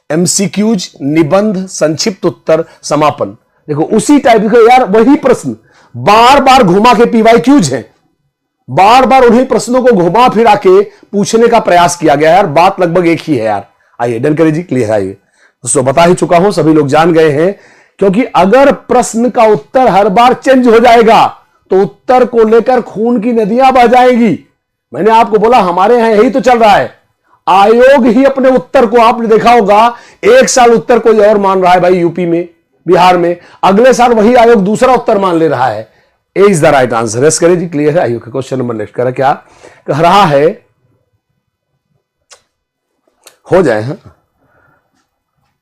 एमसीक्यूज, निबंध, संक्षिप्त उत्तर, समापन। देखो उसी टाइप का यार, वही प्रश्न बार बार घुमा के पीवाईक्यूज हैं, बार बार उन्हीं प्रश्नों को घुमा फिरा के पूछने का प्रयास किया गया यार, बात लगभग एक ही है यार। आइए डन करिए जी, क्लियर है। दोस्तों बता ही चुका हूं, सभी लोग जान गए हैं, क्योंकि अगर प्रश्न का उत्तर हर बार चेंज हो जाएगा तो उत्तर को लेकर खून की नदियां बह जाएंगी। मैंने आपको बोला हमारे यहां यही तो चल रहा है, आयोग ही अपने उत्तर को, आपने देखा होगा एक साल उत्तर कोई और मान रहा है भाई यूपी में, बिहार में, अगले साल वही आयोग दूसरा उत्तर मान ले रहा है। A is the right answer. Rest करिए जी, क्लियर है। आयोग का क्वेश्चन नंबर नेक्स्ट करा, क्या कह रहा है, हो जाए, हाँ,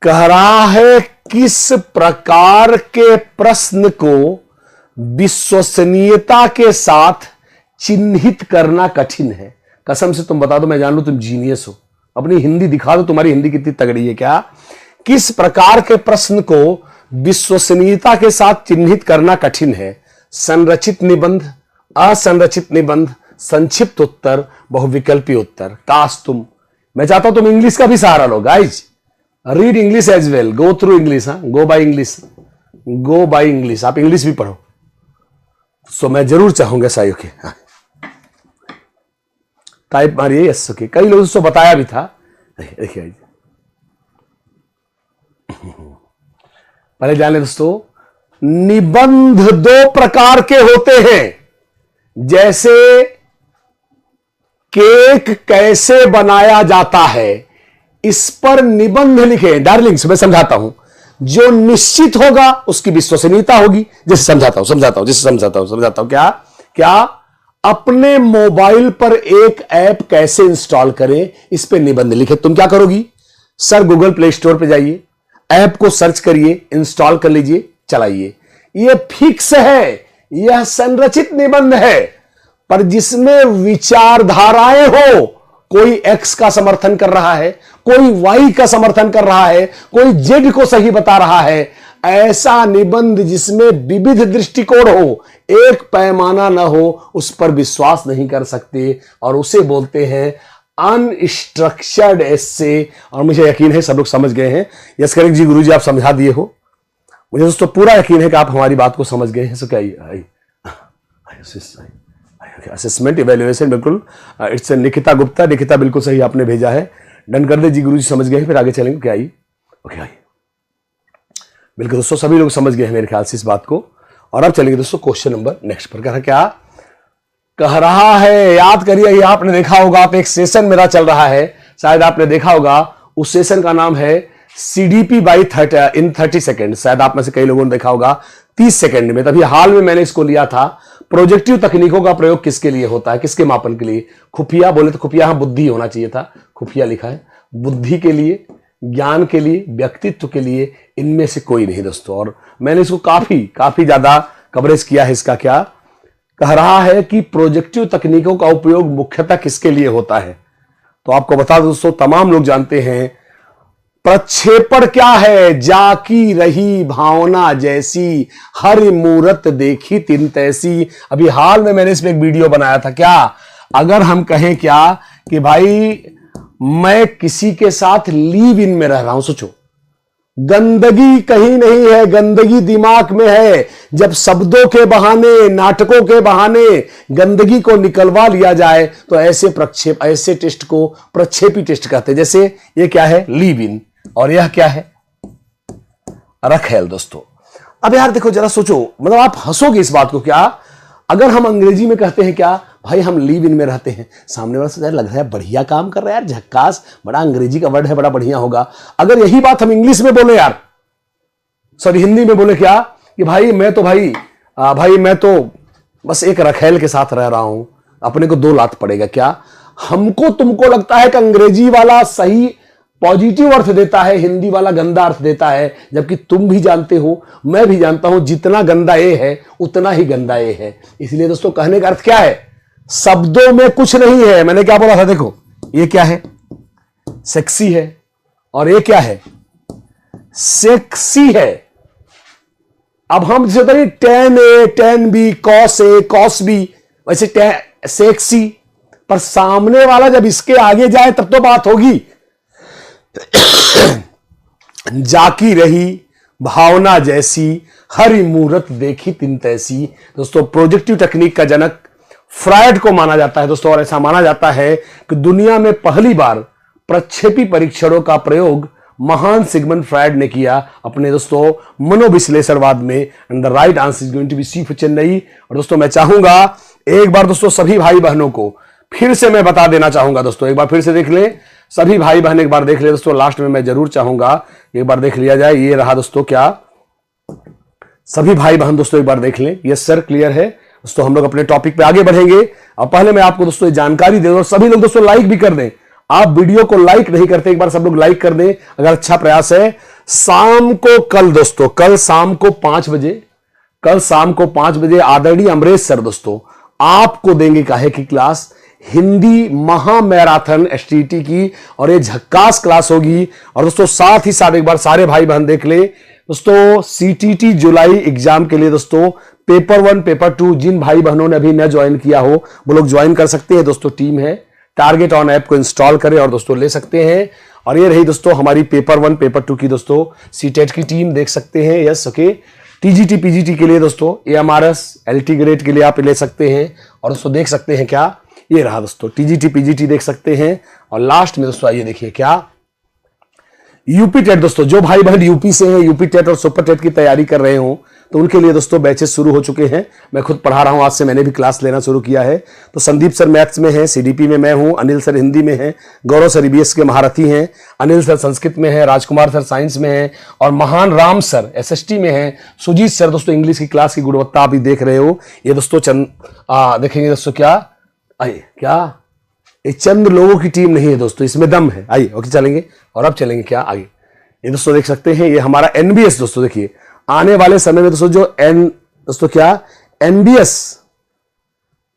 कह रहा है किस प्रकार के प्रश्न को विश्वसनीयता के साथ चिन्हित करना कठिन है? कसम से तुम बता दो, मैं जान लूं तुम जीनियस हो, अपनी हिंदी दिखा दो, तुम्हारी हिंदी कितनी तगड़ी है। क्या किस प्रकार के प्रश्न को विश्वसनीयता के साथ चिन्हित करना कठिन है? संरचित निबंध, असंरचित निबंध, संक्षिप्त उत्तर, बहुविकल्पी उत्तर। काश तुम, मैं चाहता हूं तुम इंग्लिश का भी सहारा लो guys, read English as well, go through English, go by English, go by English, आप इंग्लिश भी पढ़ो। सो मैं जरूर चाहूंगा साइयो के, टाइप मारिए यस ओके। कई लोगों से बताया भी था, देखिए पहले जाने दोस्तों, निबंध दो प्रकार के होते हैं, जैसे केक कैसे बनाया जाता है, इस पर निबंध लिखे। डार्लिंग्स मैं समझाता हूं, जो निश्चित होगा उसकी विश्वसनीयता होगी। जैसे समझाता हूं क्या क्या अपने मोबाइल पर एक ऐप कैसे इंस्टॉल करें, इस पे निबंध लिखे। तुम क्या करोगी, सर गूगल प्ले स्टोर पे जाइए, ऐप को सर्च करिए, इंस्टॉल कर लीजिए, चलाइए। यह फिक्स है, यह संरचित निबंध है। पर जिसमें विचारधाराएं हो, कोई एक्स का समर्थन कर रहा है, कोई वाई का समर्थन कर रहा है, कोई जेड को सही बता रहा है, ऐसा निबंध जिसमें विविध दृष्टिकोण हो, एक पैमाना न हो, उस पर विश्वास नहीं कर सकते, और उसे बोलते हैं अनस्ट्रक्चर्ड एस्से। और मुझे यकीन है सब लोग समझ गए हैं। यस करेक्ट जी, गुरुजी आप समझा दिए हो, मुझे दोस्तों पूरा यकीन है कि आप हमारी बात को समझ गए हैं। सो क्या असेसमेंट इवैल्यूएशन, बिल्कुल इट्स निकिता गुप्ता, निकिता बिल्कुल सही आपने भेजा है। डन कर दे जी, गुरुजी समझ गए हैं, फिर आगे चलेंगे। क्या आई ओके आई, बिल्कुल दोस्तों सभी लोग समझ गए हैं मेरे ख्याल से इस बात को। और अब चलेंगे दोस्तों क्वेश्चन नंबर नेक्स्ट पर। क्या कह रहा है, याद करिए, ये आपने देखा होगा, आप एक सेशन मेरा चल रहा है, शायद आपने देखा होगा, उस सेशन का नाम है CDP बाई इन 30 सेकेंड। शायद आप में से कई लोगों ने देखा होगा 30 सेकेंड में, तभी हाल में मैंने इसको लिया था। प्रोजेक्टिव तकनीकों का प्रयोग किसके लिए होता है, किसके मापन के लिए? खुफिया बोले तो खुफिया, हाँ बुद्धि होना चाहिए था, खुफिया लिखा है, बुद्धि के लिए, ज्ञान के लिए, व्यक्तित्व के लिए, इनमें से कोई नहीं दोस्तों। और मैंने इसको काफी ज्यादा कवरेज किया है इसका। क्या कह रहा है कि प्रोजेक्टिव तकनीकों का उपयोग मुख्यतः किसके लिए होता है? तो आपको बता दो दोस्तों, तमाम लोग जानते हैं प्रक्षेपण क्या है। जाकी रही भावना जैसी, हर मूरत देखी तिन तैसी। अभी हाल में मैंने इसमें एक वीडियो बनाया था। क्या अगर हम कहें क्या कि भाई मैं किसी के साथ लीव इन में रह रहा हूं, सोचो, गंदगी कहीं नहीं है, गंदगी दिमाग में है। जब शब्दों के बहाने, नाटकों के बहाने गंदगी को निकलवा लिया जाए तो ऐसे टेस्ट को प्रक्षेपी टेस्ट कहते हैं। जैसे ये क्या है, लीव इन, और यह क्या है, रखेल। दोस्तों अब यार देखो जरा सोचो, मतलब आप हंसोगे इस बात को। क्या अगर हम अंग्रेजी में कहते हैं क्या भाई हम लीव इन में रहते हैं, सामने वाला से यार लग रहा है बढ़िया काम कर रहा है यार, झक्कास, बड़ा अंग्रेजी का वर्ड है, बड़ा बढ़िया होगा। अगर यही बात हम इंग्लिश में बोले यार, सॉरी हिंदी में बोले क्या कि भाई मैं तो बस एक रखेल के साथ रह रहा हूं, अपने को 2 लात पड़ेगा। क्या हमको तुमको लगता है कि अंग्रेजी वाला सही पॉजिटिव अर्थ देता है, हिंदी वाला गंदा अर्थ देता है? जबकि तुम भी जानते हो, मैं भी जानता हूं, जितना गंदा ए है उतना ही गंदा ए है। इसलिए दोस्तों कहने का अर्थ क्या है, शब्दों में कुछ नहीं है। मैंने क्या बोला था, देखो ये क्या है, सेक्सी है, और ये क्या है, सेक्सी है। अब हम जैसे होता है tan A, tan B, cos A, cos B, वैसे sec C, पर सामने वाला जब इसके आगे जाए तब तो बात होगी। जाकी रही भावना जैसी, हरि मूरत देखी तिन तैसी। दोस्तों प्रोजेक्टिव टेक्निक का जनक फ्रायड को माना जाता है दोस्तों, और ऐसा माना जाता है कि दुनिया में पहली बार प्रक्षेपी परीक्षणों का प्रयोग महान सिगमंड फ्रायड ने किया अपने दोस्तों मनोविश्लेषणवाद में। And the right answer is going to be C for Chennai. और दोस्तों मैं चाहूंगा एक बार दोस्तों सभी भाई बहनों को फिर से मैं बता देना चाहूंगा दोस्तों, एक बार फिर से देख लें सभी भाई बहन, एक बार देख ले दोस्तों। लास्ट में मैं जरूर चाहूंगा एक बार देख लिया जाए। ये रहा दोस्तों क्या, सभी भाई बहन दोस्तों एक बार देख लें। यस सर, क्लियर है दोस्तों। हम लोग अपने टॉपिक पे आगे बढ़ेंगे। अब पहले मैं आपको दोस्तों जानकारी दे दूं, और सभी लोग दोस्तों लाइक भी कर दें। आप वीडियो को लाइक नहीं करते, एक बार सब लोग लाइक कर दें अगर अच्छा प्रयास है। शाम को कल दोस्तों, कल शाम को 5 बजे आदरणीय अमरेश सर दोस्तों आपको देंगे काहे की क्लास, हिंदी महा मैराथन एसटीटी की, और ये झक्कास क्लास होगी। और दोस्तों साथ ही साथ एक बार सारे भाई बहन देख ले दोस्तों, सीटीटी जुलाई एग्जाम के लिए दोस्तों पेपर 1 पेपर 2 जिन भाई बहनों ने अभी न ज्वाइन किया हो वो लोग ज्वाइन कर सकते हैं दोस्तों। टीम है, टारगेट ऑन ऐप को इंस्टॉल करें और दोस्तों ले सकते हैं। और ये रही दोस्तों हमारी पेपर 1 पेपर 2 की दोस्तों सीटेट की टीम, देख सकते हैं। यस ओके, टीजीटी पीजीटी के लिए दोस्तों एएमआरएस एलटी ग्रेड के लिए आप ले सकते हैं। और दोस्तों देख सकते हैं क्या, ये रहा दोस्तों टीजीटी पीजीटी देख सकते हैं। और लास्ट में दोस्तों आइए देखिए क्या, यूपी टेट दोस्तों, जो भाई बहन यूपी से हैं, यूपी टेट और सुपर टेट की तैयारी कर रहे हो तो उनके लिए दोस्तों बैचेस शुरू हो चुके हैं। मैं खुद पढ़ा रहा हूं, आज से मैंने भी क्लास लेना शुरू किया है। तो संदीप सर मैथ्स में हैं, सीडीपी में मैं हूं, अनिल सर हिंदी में हैं, गौरव सर ईबीएस के महारथी हैं, अनिल सर संस्कृत में है, राजकुमार सर साइंस में है, और महान राम सर एसएसटी में है, सुजीत सर दोस्तों इंग्लिश की क्लास की गुणवत्ता आप देख रहे हो। ये दोस्तों देखेंगे दोस्तों क्या, आइए क्या, ये चंद लोगों की टीम नहीं है दोस्तों, इसमें दम है। आइए ओके चलेंगे। और अब चलेंगे क्या आगे, ये दोस्तों देख सकते हैं ये हमारा एनबीएस दोस्तों। देखिए आने वाले समय में दोस्तों जो दोस्तों क्या एनबीएस,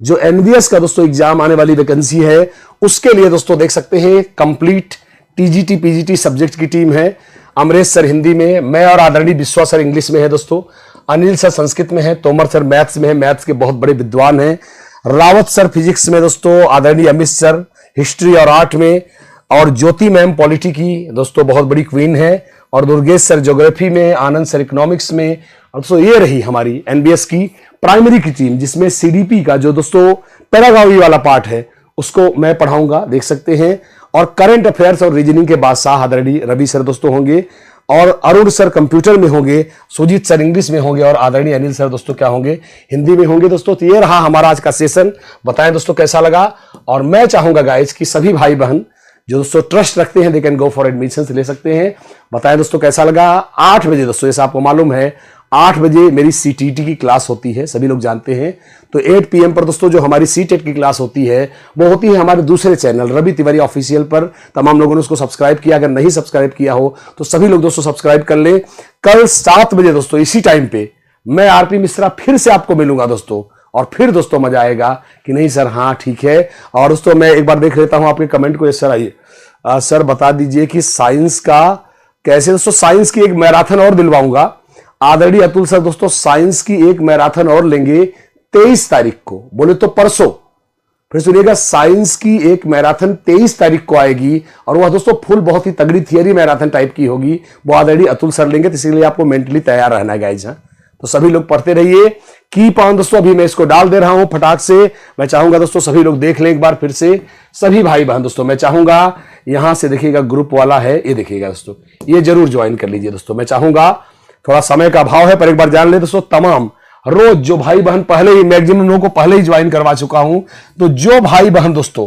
जो एनबीएस का दोस्तों एग्जाम आने वाली वैकेंसी है उसके लिए दोस्तों देख सकते हैं कंप्लीट टीजीटी पीजीटी सब्जेक्ट की टीम है। अमरेश सर हिंदी में, मैं और आदरणीय विश्वा सर इंग्लिश में है दोस्तों, अनिल सर संस्कृत में है, तोमर सर मैथ्स में है, मैथ्स के बहुत बड़े विद्वान हैं, रावत सर फिजिक्स में दोस्तों, आदरणीय अमित सर हिस्ट्री और आर्ट में, और ज्योति मैम पॉलिटी की दोस्तों बहुत बड़ी क्वीन है, और दुर्गेश सर ज्योग्राफी में, आनंद सर इकोनॉमिक्स में। और दोस्तों ये रही हमारी एनबीएस की प्राइमरी की टीम, जिसमें सीडीपी का जो दोस्तों पेडागॉजी वाला पार्ट है उसको मैं पढ़ाऊंगा, देख सकते हैं। और करंट अफेयर्स और रीजनिंग के बादशाह आदरणीय रवि सर दोस्तों होंगे, और अरुण सर कंप्यूटर में होंगे, सुजीत सर इंग्लिश में होंगे, और आदरणीय अनिल सर दोस्तों क्या होंगे, हिंदी में होंगे दोस्तों। तो ये रहा हमारा आज का सेशन। बताएं दोस्तों कैसा लगा। और मैं चाहूंगा गाइस कि सभी भाई बहन जो दोस्तों ट्रस्ट रखते हैं they can go for admission ले सकते हैं। बताएं दोस्तों कैसा लगा। 8 बजे दोस्तों, जैसे आपको मालूम है 8 बजे मेरी सीटीटी की क्लास होती है, सभी लोग जानते हैं। तो 8 PM पर दोस्तों जो हमारी सीटेट की क्लास होती है वो होती है हमारे दूसरे चैनल रवि तिवारी ऑफिशियल पर। तमाम लोगों ने उसको सब्सक्राइब किया, अगर नहीं सब्सक्राइब किया हो तो सभी लोग दोस्तों सब्सक्राइब कर ले। कल 7 बजे दोस्तों इसी टाइम पे मैं आरपी मिश्रा फिर से आपको मिलूंगा दोस्तों, और फिर दोस्तों मजा आएगा कि नहीं सर, हाँ ठीक है। और दोस्तों मैं एक बार देख लेता हूं आपके कमेंट को। सर आइए सर बता दीजिए कि साइंस का कैसे दोस्तों, साइंस की एक मैराथन और दिलवाऊंगा। आदरणीय अतुल सर दोस्तों साइंस की एक मैराथन और लेंगे 23 तारीख को, बोले तो परसों। फिर सुनिएगा, साइंस की एक मैराथन 23 तारीख को आएगी, और वह दोस्तों फुल बहुत ही तगड़ी थियरी मैराथन टाइप की होगी, वो आदरणीय अतुल सर लेंगे। तो इसीलिए आपको मेंटली तैयार रहना है गाइज। तो सभी लोग पढ़ते रहिए। कीप ऑन दोस्तों, अभी मैं इसको डाल दे रहा हूं फटाक से। मैं चाहूंगा दोस्तों सभी लोग देख लें एक बार फिर से, सभी भाई बहन दोस्तों। मैं चाहूंगा यहां से देखिएगा ग्रुप वाला है, ये देखिएगा दोस्तों, ये जरूर ज्वाइन कर लीजिए दोस्तों। मैं चाहूंगा, थोड़ा समय का अभाव है पर एक बार जान ले दोस्तों, तमाम रोज जो भाई बहन पहले ही, मैक्सिमम लोगों को पहले ही ज्वाइन करवा चुका हूं। तो जो भाई बहन दोस्तों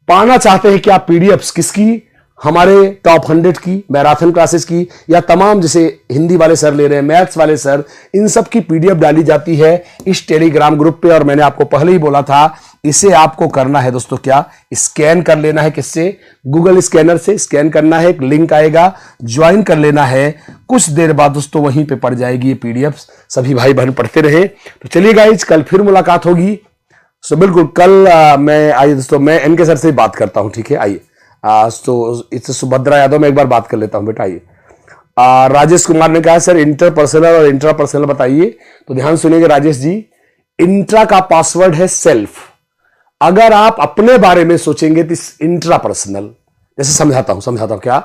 पाना चाहते हैं कि आप पीडीएफ्स किसकी, हमारे टॉप 100 की मैराथन क्लासेस की, या तमाम जैसे हिंदी वाले सर ले रहे हैं, मैथ्स वाले सर, इन सब की पीडीएफ डाली जाती है इस टेलीग्राम ग्रुप पे। और मैंने आपको पहले ही बोला था, इसे आपको करना है दोस्तों क्या, स्कैन कर लेना है। किससे? गूगल स्कैनर से स्कैन करना है, एक लिंक आएगा, ज्वाइन कर लेना है। कुछ देर बाद दोस्तों वहीं पे पड़ जाएगी ये पीडीएफ। सभी भाई बहन पढ़ते रहे। तो चलिए गाइज, कल फिर मुलाकात होगी। सो बिल्कुल कल मैं आइए दोस्तों, मैं एनके सर से बात करता हूं, ठीक है। आइए तो इससे सुभद्रा यादव में एक बार बात कर लेता हूं बेटा। आइए राजेश कुमार ने कहा सर इंटरपर्सनल और इंट्रापर्सनल बताइए। तो ध्यान सुनिएगा राजेश जी, इंट्रा का पासवर्ड है सेल्फ। अगर आप अपने बारे में सोचेंगे तो इंट्रापर्सनल, जैसे समझाता हूं क्या,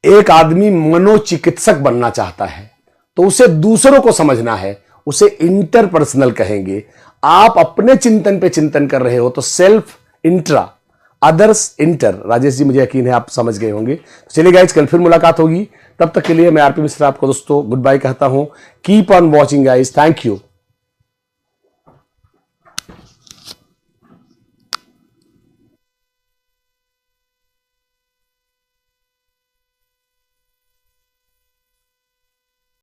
एक आदमी मनोचिकित्सक बनना चाहता है तो उसे दूसरों को समझना है, उसे इंटरपर्सनल कहेंगे। आप अपने चिंतन पे चिंतन कर रहे हो तो self intra, others inter. Rajesh ji मुझे यकीन है आप समझ गए होंगे। चलिए गाइस, कल फिर मुलाकात होगी, तब तक के लिए मैं आरपी मिश्रा आपको दोस्तों गुड बाय कहता हूं। Keep on watching guys, thank you.